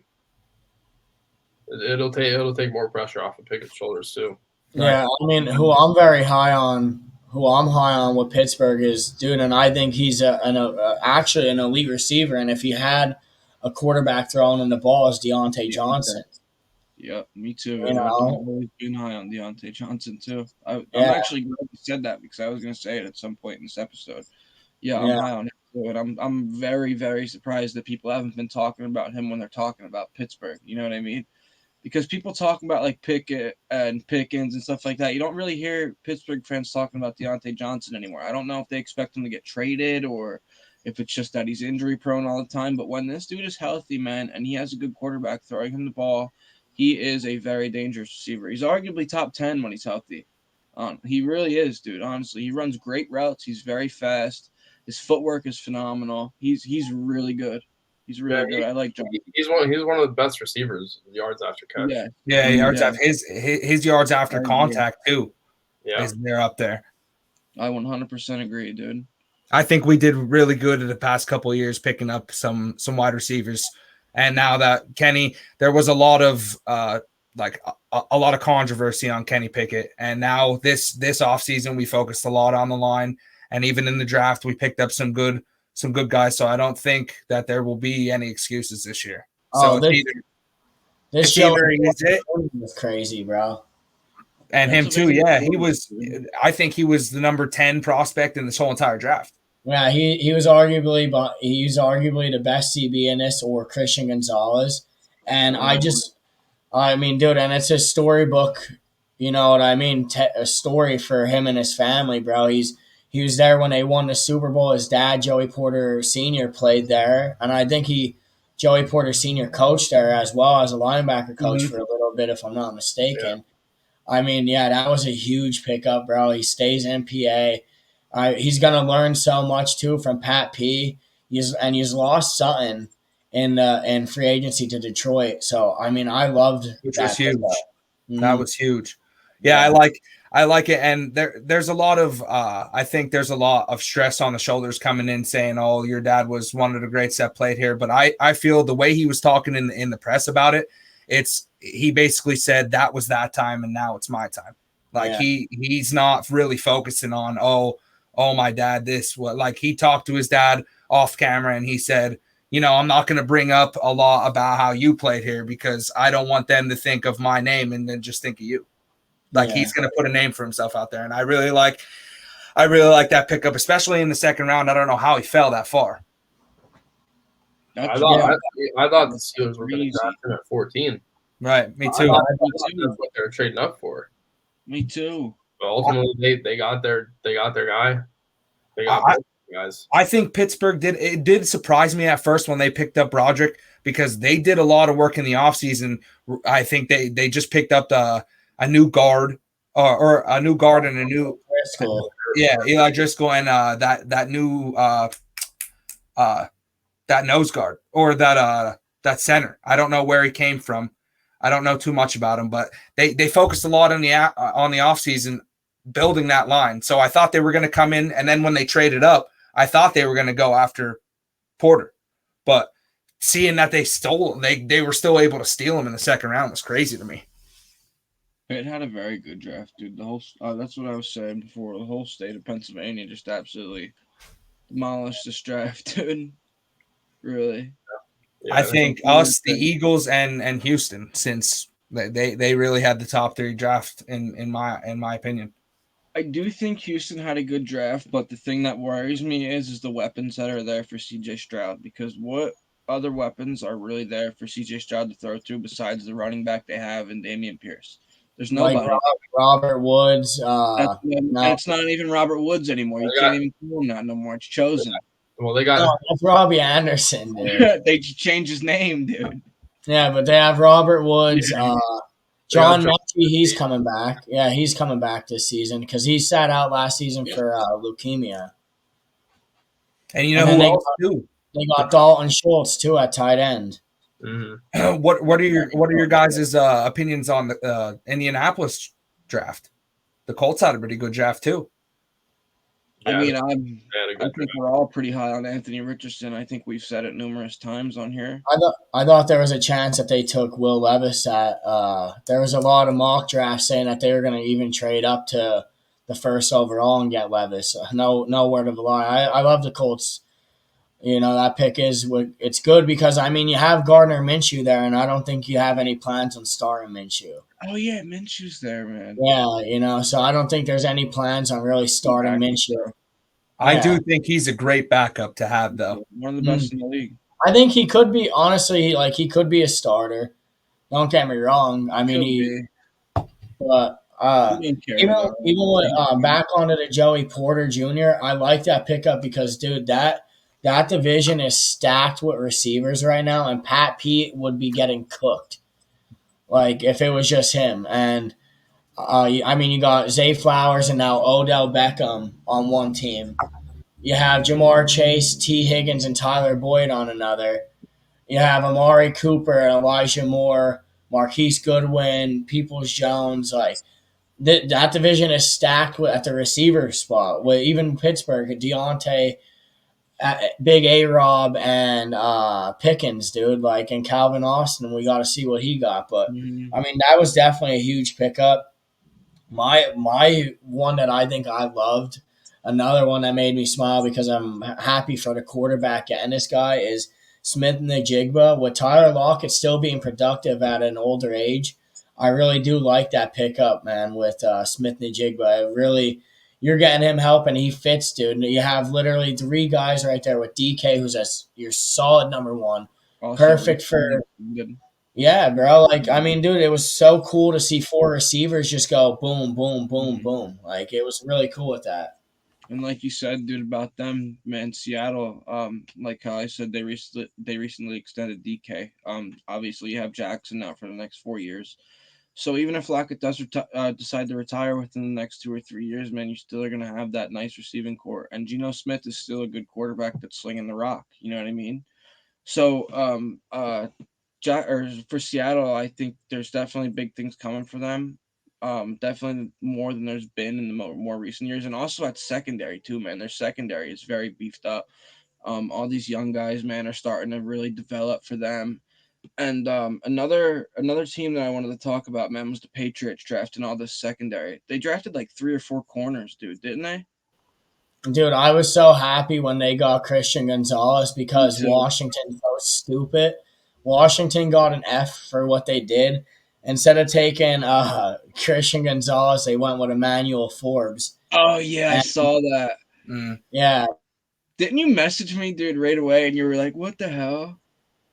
It'll take more pressure off of Pickett's shoulders too. Yeah, I mean, who I'm high on with Pittsburgh is dude, and I think he's actually an elite receiver. And if he had a quarterback throwing him the ball, is Deontay Johnson. Yep, me too. You know? I've always been high on Deontay Johnson too. I'm Yeah. actually glad you said that because I was going to say it at some point in this episode. Yeah, I'm Yeah. high on him too, and I'm very, very surprised that people haven't been talking about him when they're talking about Pittsburgh. You know what I mean? Because people talk about like Pickett and Pickens and stuff like that. You don't really hear Pittsburgh fans talking about Deontay Johnson anymore. I don't know if they expect him to get traded or if it's just that he's injury prone all the time. But when this dude is healthy, man, and he has a good quarterback throwing him the ball, he is a very dangerous receiver. He's arguably top 10 when he's healthy. He really is, dude. Honestly, he runs great routes. He's very fast. His footwork is phenomenal. He's really good. He's really good. I like John. He's one of the best receivers yards after catch. Yeah, Yards Yeah. after his yards after I agree. contact too. Yeah. They're up there. I 100% agree, dude. I think we did really good in the past couple of years picking up some wide receivers. And now that Kenny, there was a lot of a lot of controversy on Kenny Pickett. And now this offseason we focused a lot on the line. And even in the draft, we picked up some good guys. So I don't think that there will be any excuses this year. So this show is it. was crazy, bro. And That's him what too, makes it yeah. cool. I think he was the number 10 prospect in this whole entire draft. Yeah, he was arguably the best CB in this, or Christian Gonzalez. And I mean, dude, and it's a storybook. You know what I mean? A story for him and his family, bro. He was there when they won the Super Bowl. His dad, Joey Porter Sr., played there, and I think Joey Porter Sr. coached there as well as a linebacker coach for a little bit, if I'm not mistaken. Yeah. I mean, yeah, that was a huge pickup, bro. He stays NPA. He's gonna learn so much too from Pat P. He's lost Sutton in free agency to Detroit. So I mean, I loved Which that was huge. Mm-hmm. That was huge. Yeah, I like it. And there's a lot of I think there's a lot of stress on the shoulders coming in saying, oh, your dad was one of the greats that played here. But I feel the way he was talking in the press about it, he basically said that was that time and now it's my time. Like he's not really focusing on, oh, my dad, like he talked to his dad off camera and he said, you know, I'm not going to bring up a lot about how you played here because I don't want them to think of my name and then just think of you. Like he's going to put a name for himself out there. And I really like that pickup, especially in the second round. I don't know how he fell that far. I thought the Steelers were going to draft him at 14. Right. Me too. That's what they're trading up for. Me too. But ultimately, they got their guy. They got both guys. I think Pittsburgh did surprise me at first when they picked up Broderick because they did a lot of work in the offseason. I think they just picked up a new guard or a new guard and a new Driscoll. Yeah, Eli Driscoll and that new that nose guard or that center. I don't know where he came from. I don't know too much about him, but they focused a lot on the offseason building that line. So I thought they were going to come in, and then when they traded up, I thought they were going to go after Porter. But seeing that they were still able to steal him in the second round was crazy to me. It had a very good draft, dude. The whole that's what I was saying before. The whole state of Pennsylvania just absolutely demolished this draft, dude. Really. Yeah, I think us, the Eagles, and Houston, since they really had the top 3 draft in my opinion. I do think Houston had a good draft, but the thing that worries me is the weapons that are there for CJ Stroud, because what other weapons are really there for CJ Stroud to throw to besides the running back they have in Dameon Pierce? There's like nobody. Robert Woods. And No, it's not even Robert Woods anymore. You They can't got- even call him that no more. It's Chosen. Well, they got no, that's Robbie Anderson, dude. They changed his name, dude. Yeah, but they have Robert Woods. Yeah. John They got Mechie, he's coming back. Yeah, he's coming back this season because he sat out last season for leukemia. And you know And then who they else too? They got Dalton Schultz too at tight end. Mhm. What are your guys' opinions on the Indianapolis draft? The Colts had a pretty good draft too. I Yeah, mean, they had a I good think draft. we're all pretty high on Anthony Richardson. I think we've said it numerous times on here. I thought there was a chance that they took Will Levis at. There was a lot of mock drafts saying that they were going to even trade up to the first overall and get Levis. No word of a lie. I love the Colts. You know, that pick it's good because I mean you have Gardner Minshew there, and I don't think you have any plans on starting Minshew. Oh yeah, Minshew's there, man. Yeah, you know, so I don't think there's any plans on really starting Minshew. I Yeah. do think he's a great backup to have, though. One of the best in the league. I think he could be honestly like he could be a starter. Don't get me wrong. I mean but He didn't care even about it. with back onto the Joey Porter Jr. I like that pickup because dude that division is stacked with receivers right now, and Pat Pete would be getting cooked. Like if it was just him, and I mean you got Zay Flowers and now Odell Beckham on one team. You have Jamar Chase, T. Higgins, and Tyler Boyd on another. You have Amari Cooper and Elijah Moore, Marquise Goodwin, Peoples Jones. Like that division is stacked at the receiver spot. With even Pittsburgh, Deontay, Big A Rob, and Pickens, dude. Like and Calvin Austin. We got to see what he got. But Mhm. I mean, that was definitely a huge pickup. My one that I think I loved, another one that made me smile because I'm happy for the quarterback getting this guy is Smith-Njigba. With Tyler Lockett still being productive at an older age, I really do like that pickup, man. With Smith-Njigba, really, you're getting him help and he fits, dude. And you have literally three guys right there with DK, who's your solid number one, Also, perfect for. good. Yeah, bro. Like, I mean, dude, it was so cool to see four receivers just go boom, boom, boom, boom. Like, it was really cool with that. And like you said, dude, about them, man, Seattle. Like how I said, they recently extended DK. Obviously you have Jackson now for the next 4 years. So even if Lockett does decide to retire within the next 2 or 3 years, man, you still are gonna have that nice receiving core. And Geno Smith is still a good quarterback that's slinging the rock. You know what I mean? So for Seattle, I think there's definitely big things coming for them. Definitely more than there's been in the more recent years, and also at secondary too, man. Their secondary is very beefed up. All these young guys, man, are starting to really develop for them. And another team that I wanted to talk about, man, was the Patriots drafting all this secondary. They drafted like 3 or 4 corners, dude, didn't they? Dude, I was so happy when they got Christian Gonzalez because Me too. Washington's so stupid. Washington got an F for what they did. Instead of taking Christian Gonzalez, they went with Emmanuel Forbes. Oh yeah, I And- saw that. Yeah, Didn't you message me, dude, right away? And you were like, "What the hell?"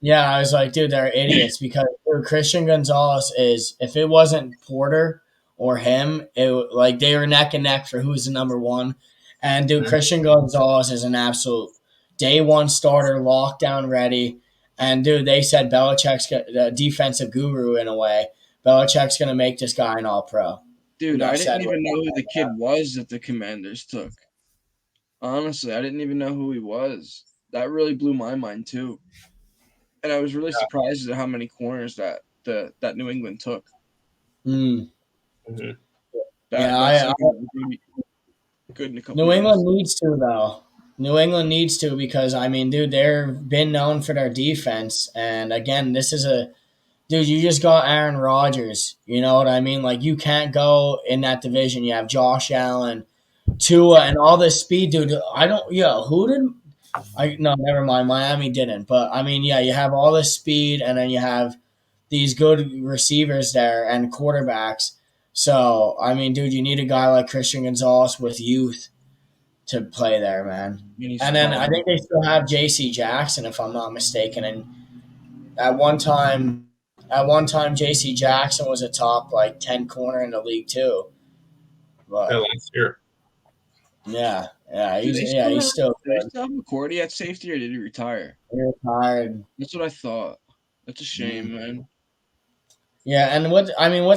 yeah, I was like, dude, they're idiots because dude, Christian Gonzalez is, if it wasn't Porter or him, like they were neck and neck for who's the number one. And dude, Christian Gonzalez is an absolute day one starter, lockdown ready. And dude, they said Belichick's the defensive guru in a way. Belichick's gonna make this guy an all pro. Dude, Enough I said didn't with even know who that. the kid was that the Commanders took. Honestly, I didn't even know who he was. That really blew my mind too. And I was really surprised at how many corners that New England took. Mm. Mhm. Yeah, Second would be good in a couple New years. England needs to though. New England needs to because I mean, dude, they've been known for their defense, and again, this is a dude. You just got Aaron Rodgers. You know what I mean? Like you can't go in that division. You have Josh Allen, Tua, and all this speed, dude. I don't. Yeah, who did? I no, never mind. Miami didn't, but I mean, yeah, you have all this speed, and then you have these good receivers there and quarterbacks. So I mean, dude, you need a guy like Christian Gonzalez with youth to play there, man. And then I think they still have J.C. Jackson, if I'm not mistaken. And at one time, At one time, J.C. Jackson was a top 10 corner in the league too. But last year. yeah, Do they he's still do they good. still have McCourty at safety, or did he retire? He retired. That's what I thought. That's a shame, man. Yeah, and with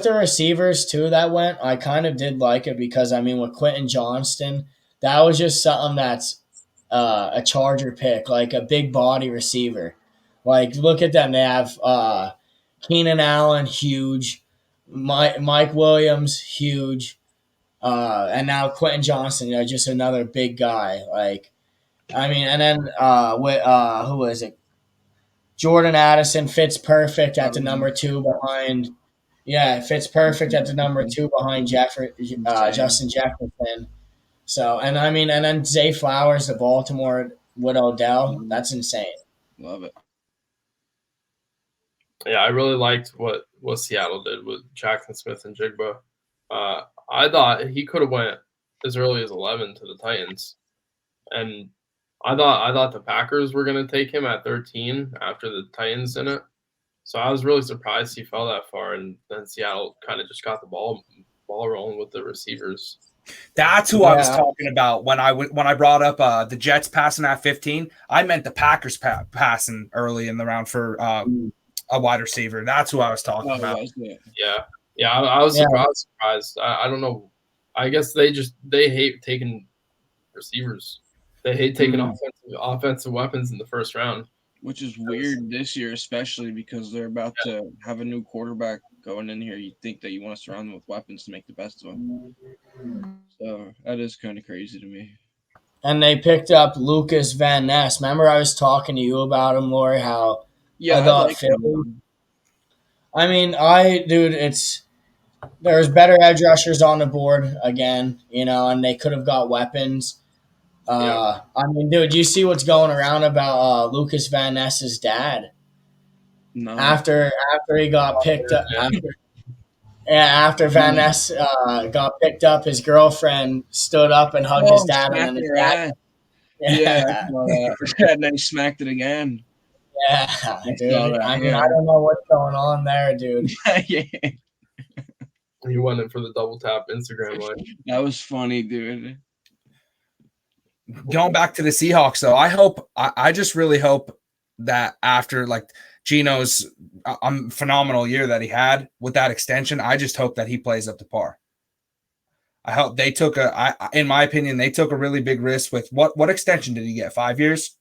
the receivers too that went, I kind of did like it because with Quentin Johnston, that was just something that's a Charger pick, like a big body receiver. Like look at them, they have Keenan Allen, huge, Mike Williams, huge, and now Quentin Johnston, just another big guy. And then with who is it? Jordan Addison fits perfect at the number two behind. Yeah, it fits perfect at the number two behind Justin Jefferson. So, and then Zay Flowers, the Baltimore with Odell. That's insane. Love it. Yeah, I really liked what Seattle did with Jackson Smith and Jigba. I thought he could have went as early as 11 to the Titans, and I thought the Packers were going to take him at 13 after the Titans in it. So I was really surprised he fell that far, and then Seattle kind of just got the ball rolling with the receivers. That's who I was talking about when I brought up the Jets passing at 15. I meant the Packers passing early in the round for a wide receiver. That's who I was talking about. Yeah. I was surprised. I don't know. I guess they hate taking receivers. They hate taking offensive weapons in the first round. Which is weird this year, especially because they're about to have a new quarterback going in here. You think that you want to surround them with weapons to make the best of them. So that is kind of crazy to me. And they picked up Lucas Van Ness. Remember I was talking to you about him, Lori, how I thought Philly. There's better edge rushers on the board again, and they could have got weapons. Dude, you see what's going around about Lucas Van Ness's dad? No. After he got picked up, after Van Ness got picked up, his girlfriend stood up and hugged his dad, and then his dad. And then he smacked it again. Yeah, dude. I don't know what's going on there, dude. Yeah. He went in for the double tap Instagram line. That was funny, dude. Going back to the Seahawks, though, I just really hope that after Geno's phenomenal year that he had with that extension, I just hope that he plays up to par. I hope they took in my opinion, they took a really big risk with what extension did he get? 5 years?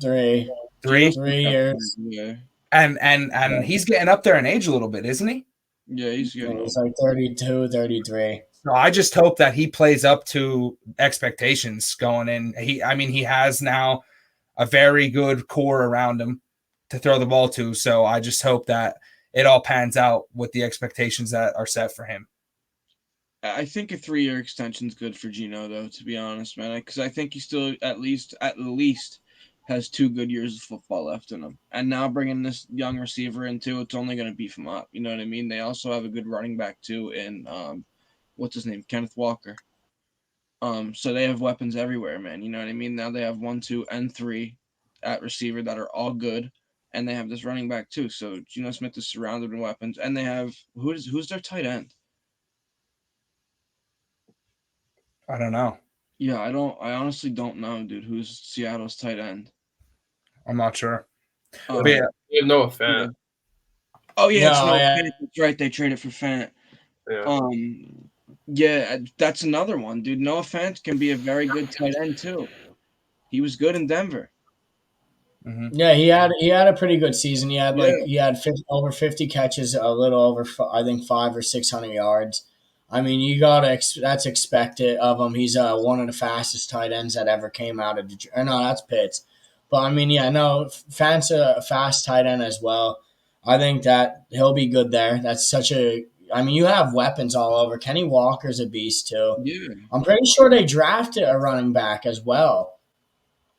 3 years. Yeah. And he's getting up there in age a little bit, isn't he? Yeah, he's good. He's 32, 33. So I just hope that he plays up to expectations going in. He has now a very good core around him to throw the ball to. So I just hope that it all pans out with the expectations that are set for him. I think a 3-year extension is good for Geno, though, to be honest, man. Because I think he still at least has 2 good years of football left in him. And now bringing this young receiver in too, it's only going to beef him up. You know what I mean? They also have a good running back too in what's his name, Kenneth Walker. So they have weapons everywhere, man. You know what I mean? Now they have 1, 2, and 3 at receiver that are all good, and they have this running back too. So Geno Smith is surrounded with weapons, and they have who's their tight end? I don't know. Yeah, I honestly don't know, dude. Who's Seattle's tight end? I'm not sure. We have Noah Fant. Oh yeah, it's Noah Fant. That's right. They traded for Fant. Yeah. Yeah, that's another one, dude. Noah Fant can be a very good tight end too. He was good in Denver. Mm-hmm. Yeah, he had a pretty good season. He had over 50 catches, a little over 500 or 600 yards. That's expected of him. He's one of the fastest tight ends that ever came out of Detroit. No, that's Pitts. But Fant's a fast tight end as well. I think that he'll be good there. That's you have weapons all over. Kenny Walker's a beast too. Yeah. I'm pretty sure they drafted a running back as well.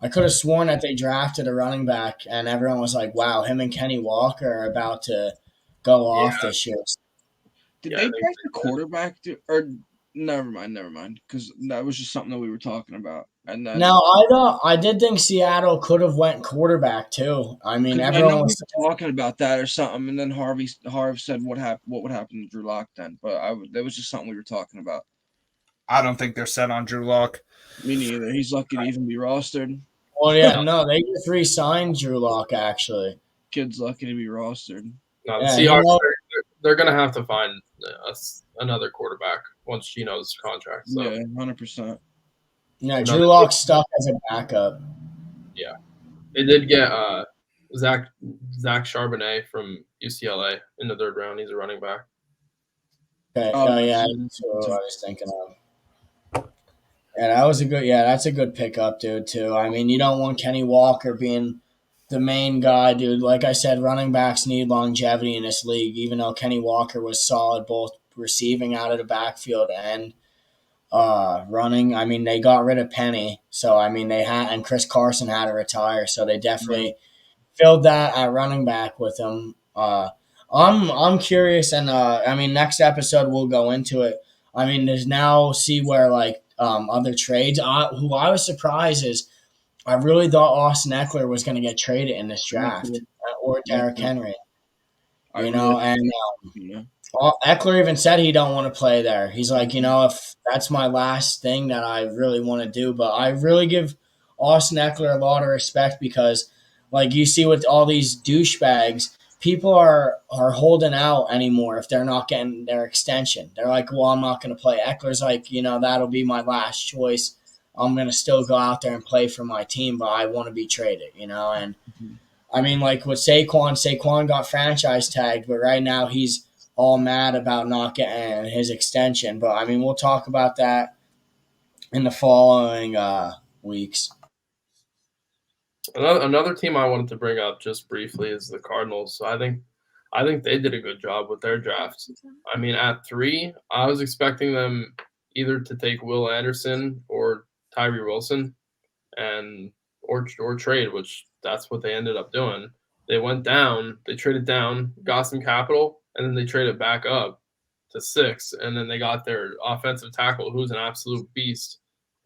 I could have sworn that they drafted a running back, and everyone was like, wow, him and Kenny Walker are about to go off this year. Did they draft a quarterback? Or never mind, because that was just something that we were talking about. And then Now I did think Seattle could have went quarterback too. I mean, 'cause I everyone know we was were talking about that or something, and then Harv said what would happen to Drew Lock then, but that was just something we were talking about. I don't think they're set on Drew Lock. Me neither. He's lucky to even be rostered. well, yeah, no, they just re-signed Drew Lock actually. Kid's lucky to be rostered. No, the Yeah, Seahawks, they're going to have to find another quarterback once Gino's contract. So. Yeah, 100%. Yeah, Drew Lock's stuck as a backup. Yeah, they did get Zach Charbonnet from UCLA in the 3rd round. He's a running back. Okay. Oh, Oh, yeah, that's that's what I was thinking of. Yeah, that's a good pickup, dude, too. I mean, you don't want Kenny Walker being the main guy, dude. Like I said, running backs need longevity in this league, even though Kenny Walker was solid both receiving out of the backfield and running. I mean, they got rid of Penny, so I mean and Chris Carson had to retire, so they definitely filled that at running back with him. I'm curious, and I mean, next episode we'll go into it. I mean, there's now see where like other trades. Who I was surprised is I really thought Austin Eckler was going to get traded in this draft, or Derrick Henry. You know, and Eckler even said he don't want to play there. He's like, if that's my last thing that I really want to do. But I really give Austin Eckler a lot of respect because, like you see with all these douchebags, people are holding out anymore if they're not getting their extension. They're like, well, I'm not going to play. Eckler's like, that'll be my last choice. I'm going to still go out there and play for my team, but I want to be traded, And, I mean, like with Saquon got franchise tagged, but right now he's all mad about not getting his extension. But, I mean, we'll talk about that in the following weeks. Another team I wanted to bring up just briefly is the Cardinals. So I think they did a good job with their draft. I mean, at 3, I was expecting them either to take Will Anderson or Tyree Wilson or trade, which that's what they ended up doing. They went down, they traded down, got some capital, and then they traded back up to 6, and then they got their offensive tackle, who's an absolute beast,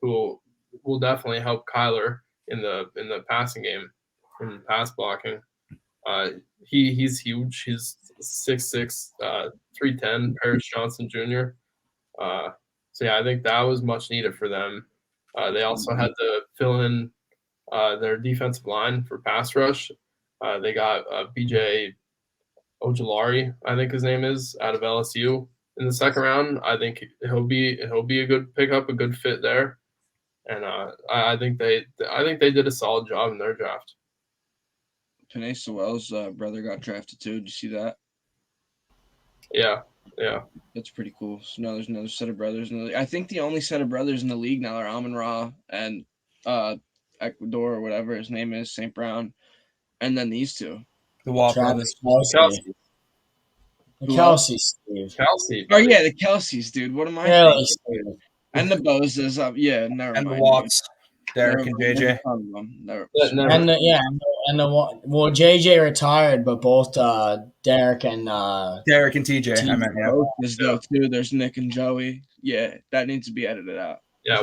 who will definitely help Kyler in the passing game, in pass blocking. He's huge. He's 6'6", 310. Paris Johnson Jr. So yeah, I think that was much needed for them. They also had to fill in their defensive line for pass rush. They got BJ Ojulari, I think his name is, out of LSU in the 2nd round. I think he'll be a good pickup, a good fit there. And I think they did a solid job in their draft. Penei Sewell's brother got drafted too. Did you see that? Yeah. That's pretty cool. So now there's another set of brothers in the league. I think the only set of brothers in the league now are Amon-Ra and Ecuador or whatever his name is, St. Brown, and then these two. The Watt brothers. Kelce. Kelce, Steve. Kelce. Oh yeah, the Kelce's, dude. What am I Really, thinking? Steve. And the Boses. Yeah, never And the mind. Watts. Derek and JJ. Well, JJ retired, but both Derek and Derek and TJ. I meant, yeah. There's though too. There's Nick and Joey. Yeah, that needs to be edited out. Yeah.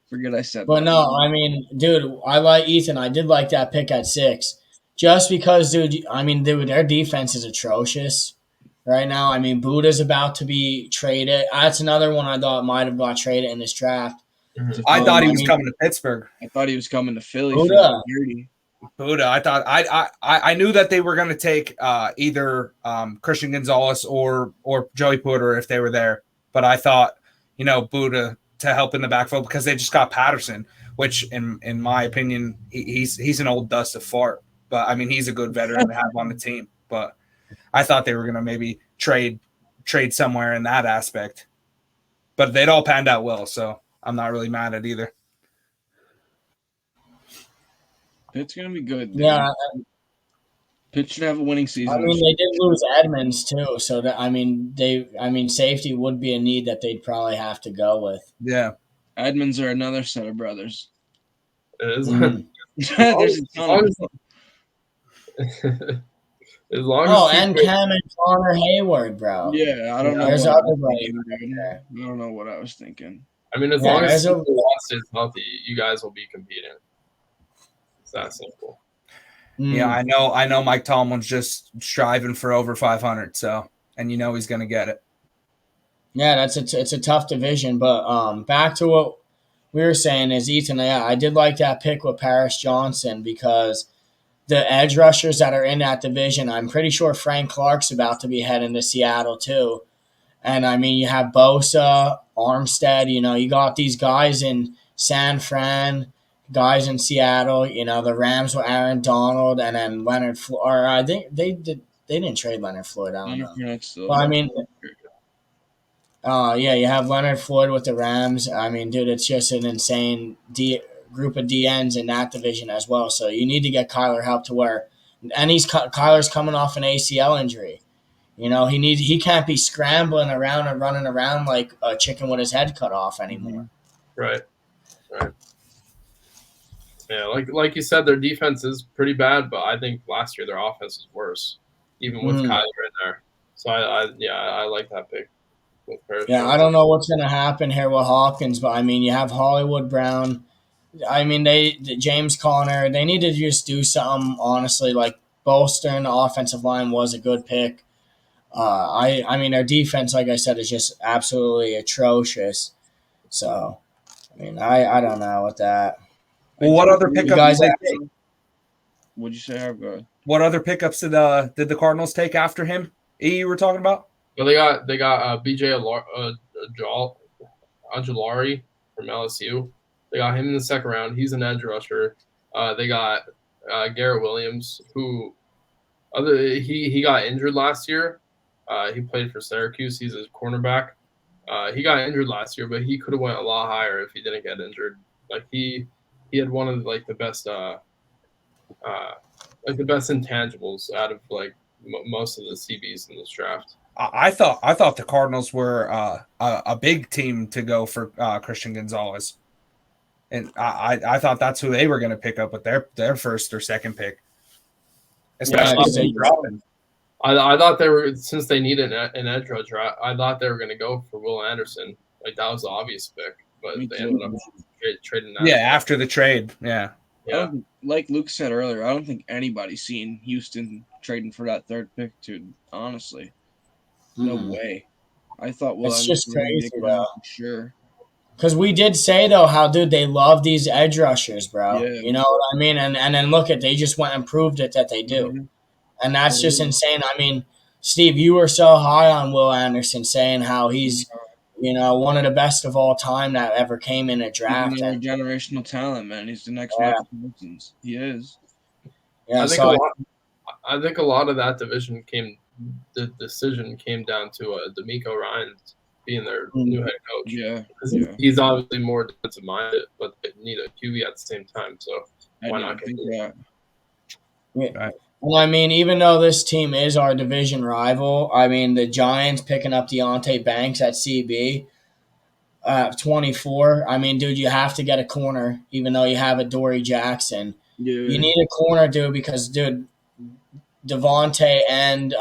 Forget I said But that. no, I mean, dude, I like Ethan. I did like that pick at 6. Just because, dude, I mean, dude, their defense is atrocious right now. I mean, Buda's about to be traded. That's another one I thought might have got traded in this draft. I thought he was coming to Pittsburgh. I thought he was coming to Philly. Buda. I thought I knew that they were going to take either Christian Gonzalez or Joey Porter if they were there. But I thought, Buda to help in the backfield because they just got Patterson, which in my opinion, he's an old dust of fart. But I mean, he's a good veteran to have on the team. But I thought they were going to maybe trade somewhere in that aspect. But they'd all panned out well, so I'm not really mad at either. It's gonna be good. Dude. Yeah. Pitt should have a winning season. I mean, they did lose Edmonds too, so that safety would be a need that they'd probably have to go with. Yeah, Edmonds are another set of brothers. It is. There's a ton of them. As long as and Cam and Connor Hayward, bro. Yeah, I don't know. There's what everybody. I don't know what I was thinking. I mean, as Yeah, long as there's a- Watt stays healthy, you guys will be competing. It's that simple. Yeah, I know Mike Tomlin's just striving for over 500, so and you know he's going to get it. Yeah, it's a tough division, but back to what we were saying is Ethan. Yeah, I did like that pick with Paris Johnson because the edge rushers that are in that division, I'm pretty sure Frank Clark's about to be heading to Seattle too. And I mean, you have Bosa, Armstead. You know, you got these guys in San Fran, guys in Seattle. You know, the Rams with Aaron Donald, and then Leonard Floyd. Or I think they didn't trade Leonard Floyd. I don't know. But I mean, yeah, you have Leonard Floyd with the Rams. I mean, dude, it's just an insane group of DNs in that division as well. So you need to get Kyler help to where, and Kyler's coming off an ACL injury. You know, he can't be scrambling around and running around like a chicken with his head cut off anymore. Right. Yeah, like you said, their defense is pretty bad, but I think last year their offense was worse, even with Kyler in there. So I like that pick with Paris. Yeah, I don't know what's going to happen here with Hawkins, but I mean, you have Hollywood Brown. I mean, James Conner. They need to just do something. Honestly, like bolstering the offensive line was a good pick. I mean, their defense, like I said, is just absolutely atrocious. So, I mean, I don't know with that. Well, what other pickups did they take? What'd you say, Harv? What other pickups did the Cardinals take after him? You were talking about? Well, they got BJ Ojulari from LSU. They got him in the second round. He's an edge rusher. They got Garrett Williams, who he got injured last year. He played for Syracuse. He's a cornerback. He got injured last year, but he could have went a lot higher if he didn't get injured. Like he had one of the best the best intangibles out of most of the CBs in this draft. I thought the Cardinals were a big team to go for Christian Gonzalez, and I thought that's who they were going to pick up with their first or second pick. Especially I thought they were, since they needed an edge rusher, I thought they were going to go for Will Anderson. Like that was the obvious pick, but they ended up trading that. Yeah, after the trade, yeah. Like Luke said earlier, I don't think anybody's seen Houston trading for that third pick, dude. Honestly, no way. I thought, well, it's just crazy, though. Sure. Because we did say, though, how, dude, they love these edge rushers, bro. Yeah. You know what I mean? And then look they just went and proved it that they do. Mm-hmm. And that's just insane. I mean, Steve, you were so high on Will Anderson, saying how he's, one of the best of all time that ever came in a draft. He's a generational talent, man. He's the next Michael Parsons. He is. Yeah, I think a lot of that the decision came down to DeMeco Ryans being their new head coach. Yeah. He's obviously more defensive minded, but they need a QB at the same time. So why not get that? Yeah. Well, I mean, even though this team is our division rival, I mean, the Giants picking up Deonte Banks at CB, 24. I mean, dude, you have to get a corner, even though you have a Dory Jackson. Dude. You need a corner, dude, because, dude, Devontae and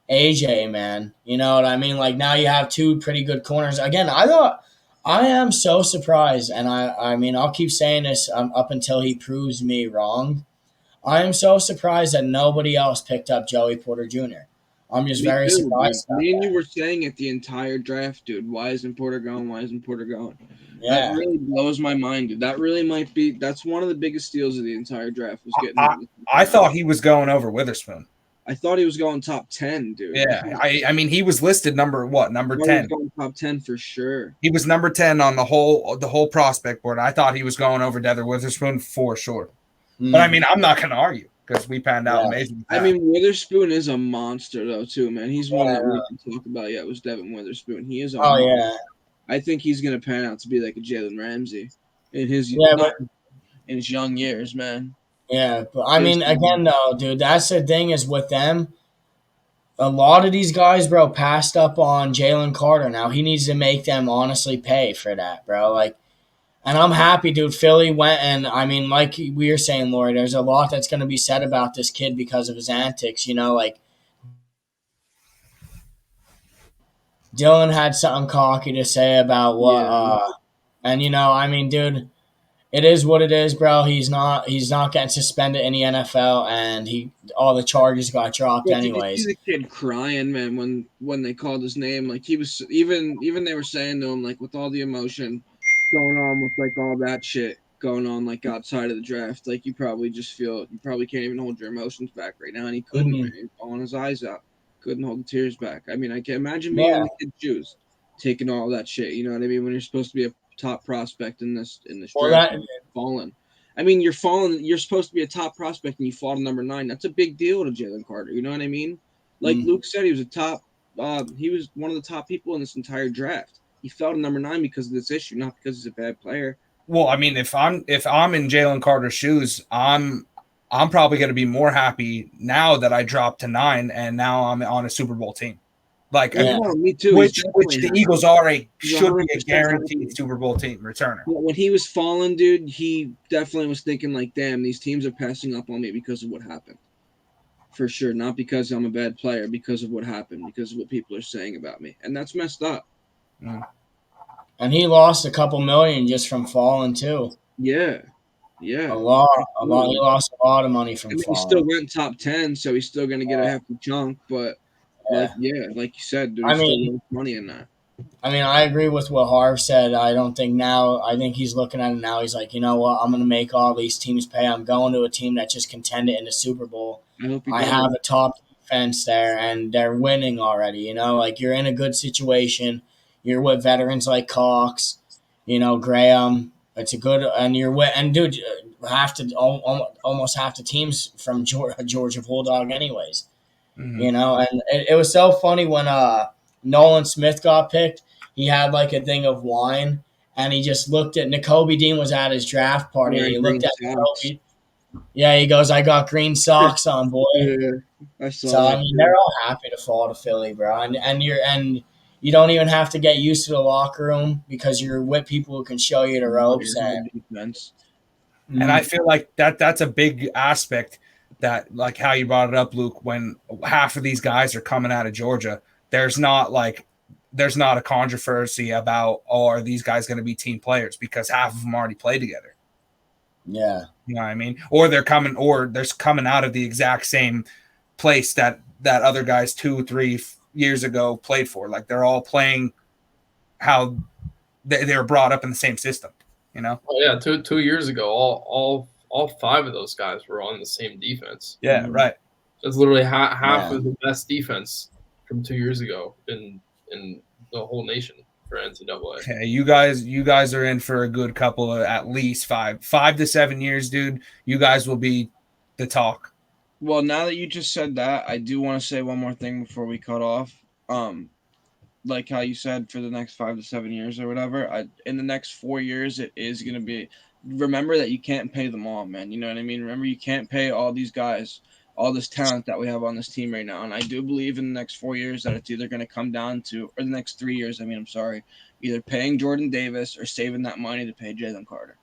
AJ, man. You know what I mean? Like, now you have two pretty good corners. Again, I am so surprised, and I mean, I'll keep saying this up until he proves me wrong. I am so surprised that nobody else picked up Joey Porter Jr. I'm just very surprised. Me and you were saying it the entire draft, dude. Why isn't Porter going? Why isn't Porter going? Yeah. That really blows my mind, dude. That really might be – that's one of the biggest steals of the entire draft was getting I thought he was going over Witherspoon. I thought he was going top 10, dude. Yeah, I mean, he was listed number 10. He was going top 10 for sure. He was number 10 on the whole prospect board. I thought he was going over Desmond Witherspoon for sure. But I mean, I'm not going to argue because we panned out amazing. I mean, Witherspoon is a monster, though, too, man. He's one that we can talk about yet was Devin Witherspoon. He is a monster. Yeah. I think he's going to pan out to be like a Jalen Ramsey in his young years, man. Yeah, but I mean, again, though, dude, that's the thing is with them, a lot of these guys, bro, passed up on Jalen Carter. Now he needs to make them honestly pay for that, bro. Like, and I'm happy, dude. Philly went and, I mean, like we were saying, Lori, there's a lot that's going to be said about this kid because of his antics, like Dylan had something cocky to say about what, and I mean, dude, it is what it is, bro. He's not getting suspended in the NFL, and all the charges got dropped But did you see anyways. the kid crying, man, when they called his name? Like he was even they were saying to him, like with all the emotion going on with like all that shit going on like outside of the draft, like you probably can't even hold your emotions back right now, and he couldn't, Mhm. man. He was bawling his eyes out, couldn't hold the tears back. I mean, I can imagine being in Yeah, the kid's shoes, taking all that shit. You know what I mean? When you're supposed to be a top prospect in this well draft, that and falling. I mean, you're falling. You're supposed to be a top prospect, and you fall to number 9. That's a big deal to Jalen Carter. You know what I mean? Like Mm. Luke said, he was a top. He was one of the top people in this entire draft. He fell to number 9 because of this issue, not because he's a bad player. Well, I mean, if I'm in Jalen Carter's shoes, I'm probably going to be more happy now that I dropped to 9 and now I'm on a Super Bowl team. Like, Yeah. No, me too. which He's the definitely Eagles He's should be a 100% guaranteed happy. Super Bowl team returner. When he was falling, dude, he definitely was thinking like, "Damn, these teams are passing up on me because of what happened." For sure, not because I'm a bad player, because of what happened, because of what people are saying about me, and that's messed up. And he lost a couple million just from falling too. Yeah, yeah. A lot. He lost a lot of money I from mean, he falling. still went top 10, so he's still gonna get a hefty chunk. But like you said, dude, I he's still mean, worth money in that. I agree with what Harv said. I think he's looking at it now. He's like, you know what? I'm going to make all these teams pay. I'm going to a team that just contended in the Super Bowl. I hope he I does. have a top defense there, and they're winning already. Like you're in a good situation. You're with veterans like Cox, Graham. It's a good, and you're with, and dude, almost half the teams from Georgia Bulldog, anyways. Mhm. And it was so funny when Nolan Smith got picked. He had like a thing of wine, and he just looked at N'Kobe Dean was at his draft party, and he Wearing looked green at socks. N'Kobe. Yeah, he goes, "I got green socks on, boy." Yeah, I saw So that. they're all happy to fall to Philly, bro, and you don't even have to get used to the locker room because you're with people who can show you the ropes. And Defense. And I feel like that's a big aspect that, like how you brought it up, Luke, when half of these guys are coming out of Georgia, there's not a controversy about, oh, are these guys going to be team players, because half of them already play together. yeah, You know what I mean? Or they're coming out of the exact same place that other guys 2-3 years ago played for. Like they're all playing how they were brought up in the same system. Oh yeah, 2 years ago, all 5 of those guys were on the same defense. Yeah, right. That's literally half Yeah. of the best defense from 2 years ago in the whole nation for NCAA. Yeah, you guys are in for a good couple of at least 5 to 7 years, dude. You guys will be the talk. Well, now that you just said that, I do want to say one more thing before we cut off. Like how you said, for the next 5 to 7 years or whatever, in the next 4 years, it is going to be. Remember that you can't pay them all, man. You know what I mean? Remember, you can't pay all these guys, all this talent that we have on this team right now. And I do believe in the next 4 years that it's either going to come down to, or the next 3 years, I'm sorry, either paying Jordan Davis or saving that money to pay Jalen Carter.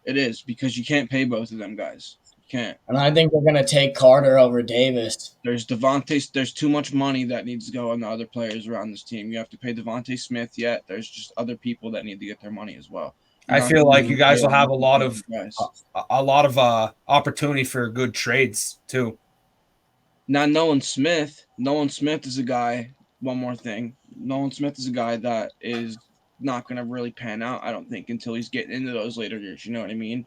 It is, because you can't pay both of them guys. You can't. and I think they're gonna take Carter over Davis. There's Devontae. There's too much money that needs to go on the other players around this team. You have to pay Devontae Smith yet. There's just other people that need to get their money as well. I feel like you guys will have a lot of opportunity for good trades too. Now, Nolan Smith is a guy. One more thing. Nolan Smith is a guy that is not going to really pan out, I don't think, until he's getting into those later years. You know what I mean?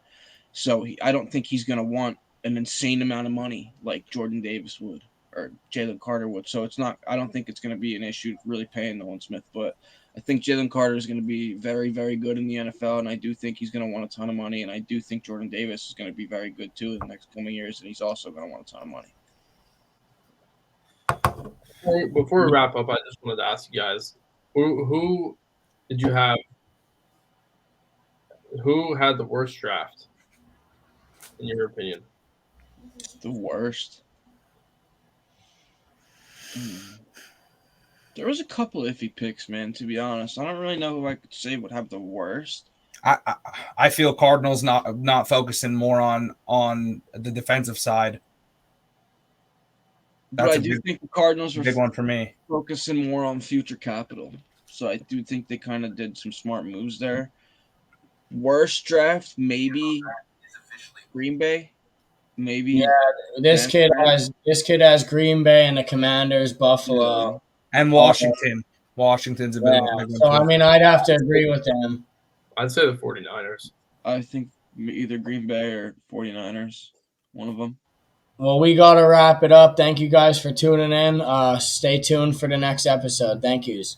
So I don't think he's going to want an insane amount of money like Jordan Davis would or Jalen Carter would. So I don't think it's going to be an issue really paying Nolan Smith. But I think Jalen Carter is going to be very, very good in the NFL. And I do think he's going to want a ton of money. And I do think Jordan Davis is going to be very good too in the next coming years. And he's also going to want a ton of money. Before we wrap up, I just wanted to ask you guys, who did you have? Who had the worst draft, in your opinion? The worst. There was a couple iffy picks, man, to be honest. I don't really know who I could say would have the worst. I feel Cardinals not focusing more on the defensive side. But That's I a do big, think the Cardinals are big one for me. focusing more on future capital. So I do think they kind of did some smart moves there. Worst draft, maybe Green Bay. Maybe Yeah, this kid has Green Bay and the Commanders, Buffalo. Yeah. And Oh, Washington. Washington's a bit yeah. of a big one So I too. mean, I'd have to agree with them. I'd say the 49ers. I think either Green Bay or 49ers, one of them. Well, we got to wrap it up. Thank you guys for tuning in. Stay tuned for the next episode. Thank yous.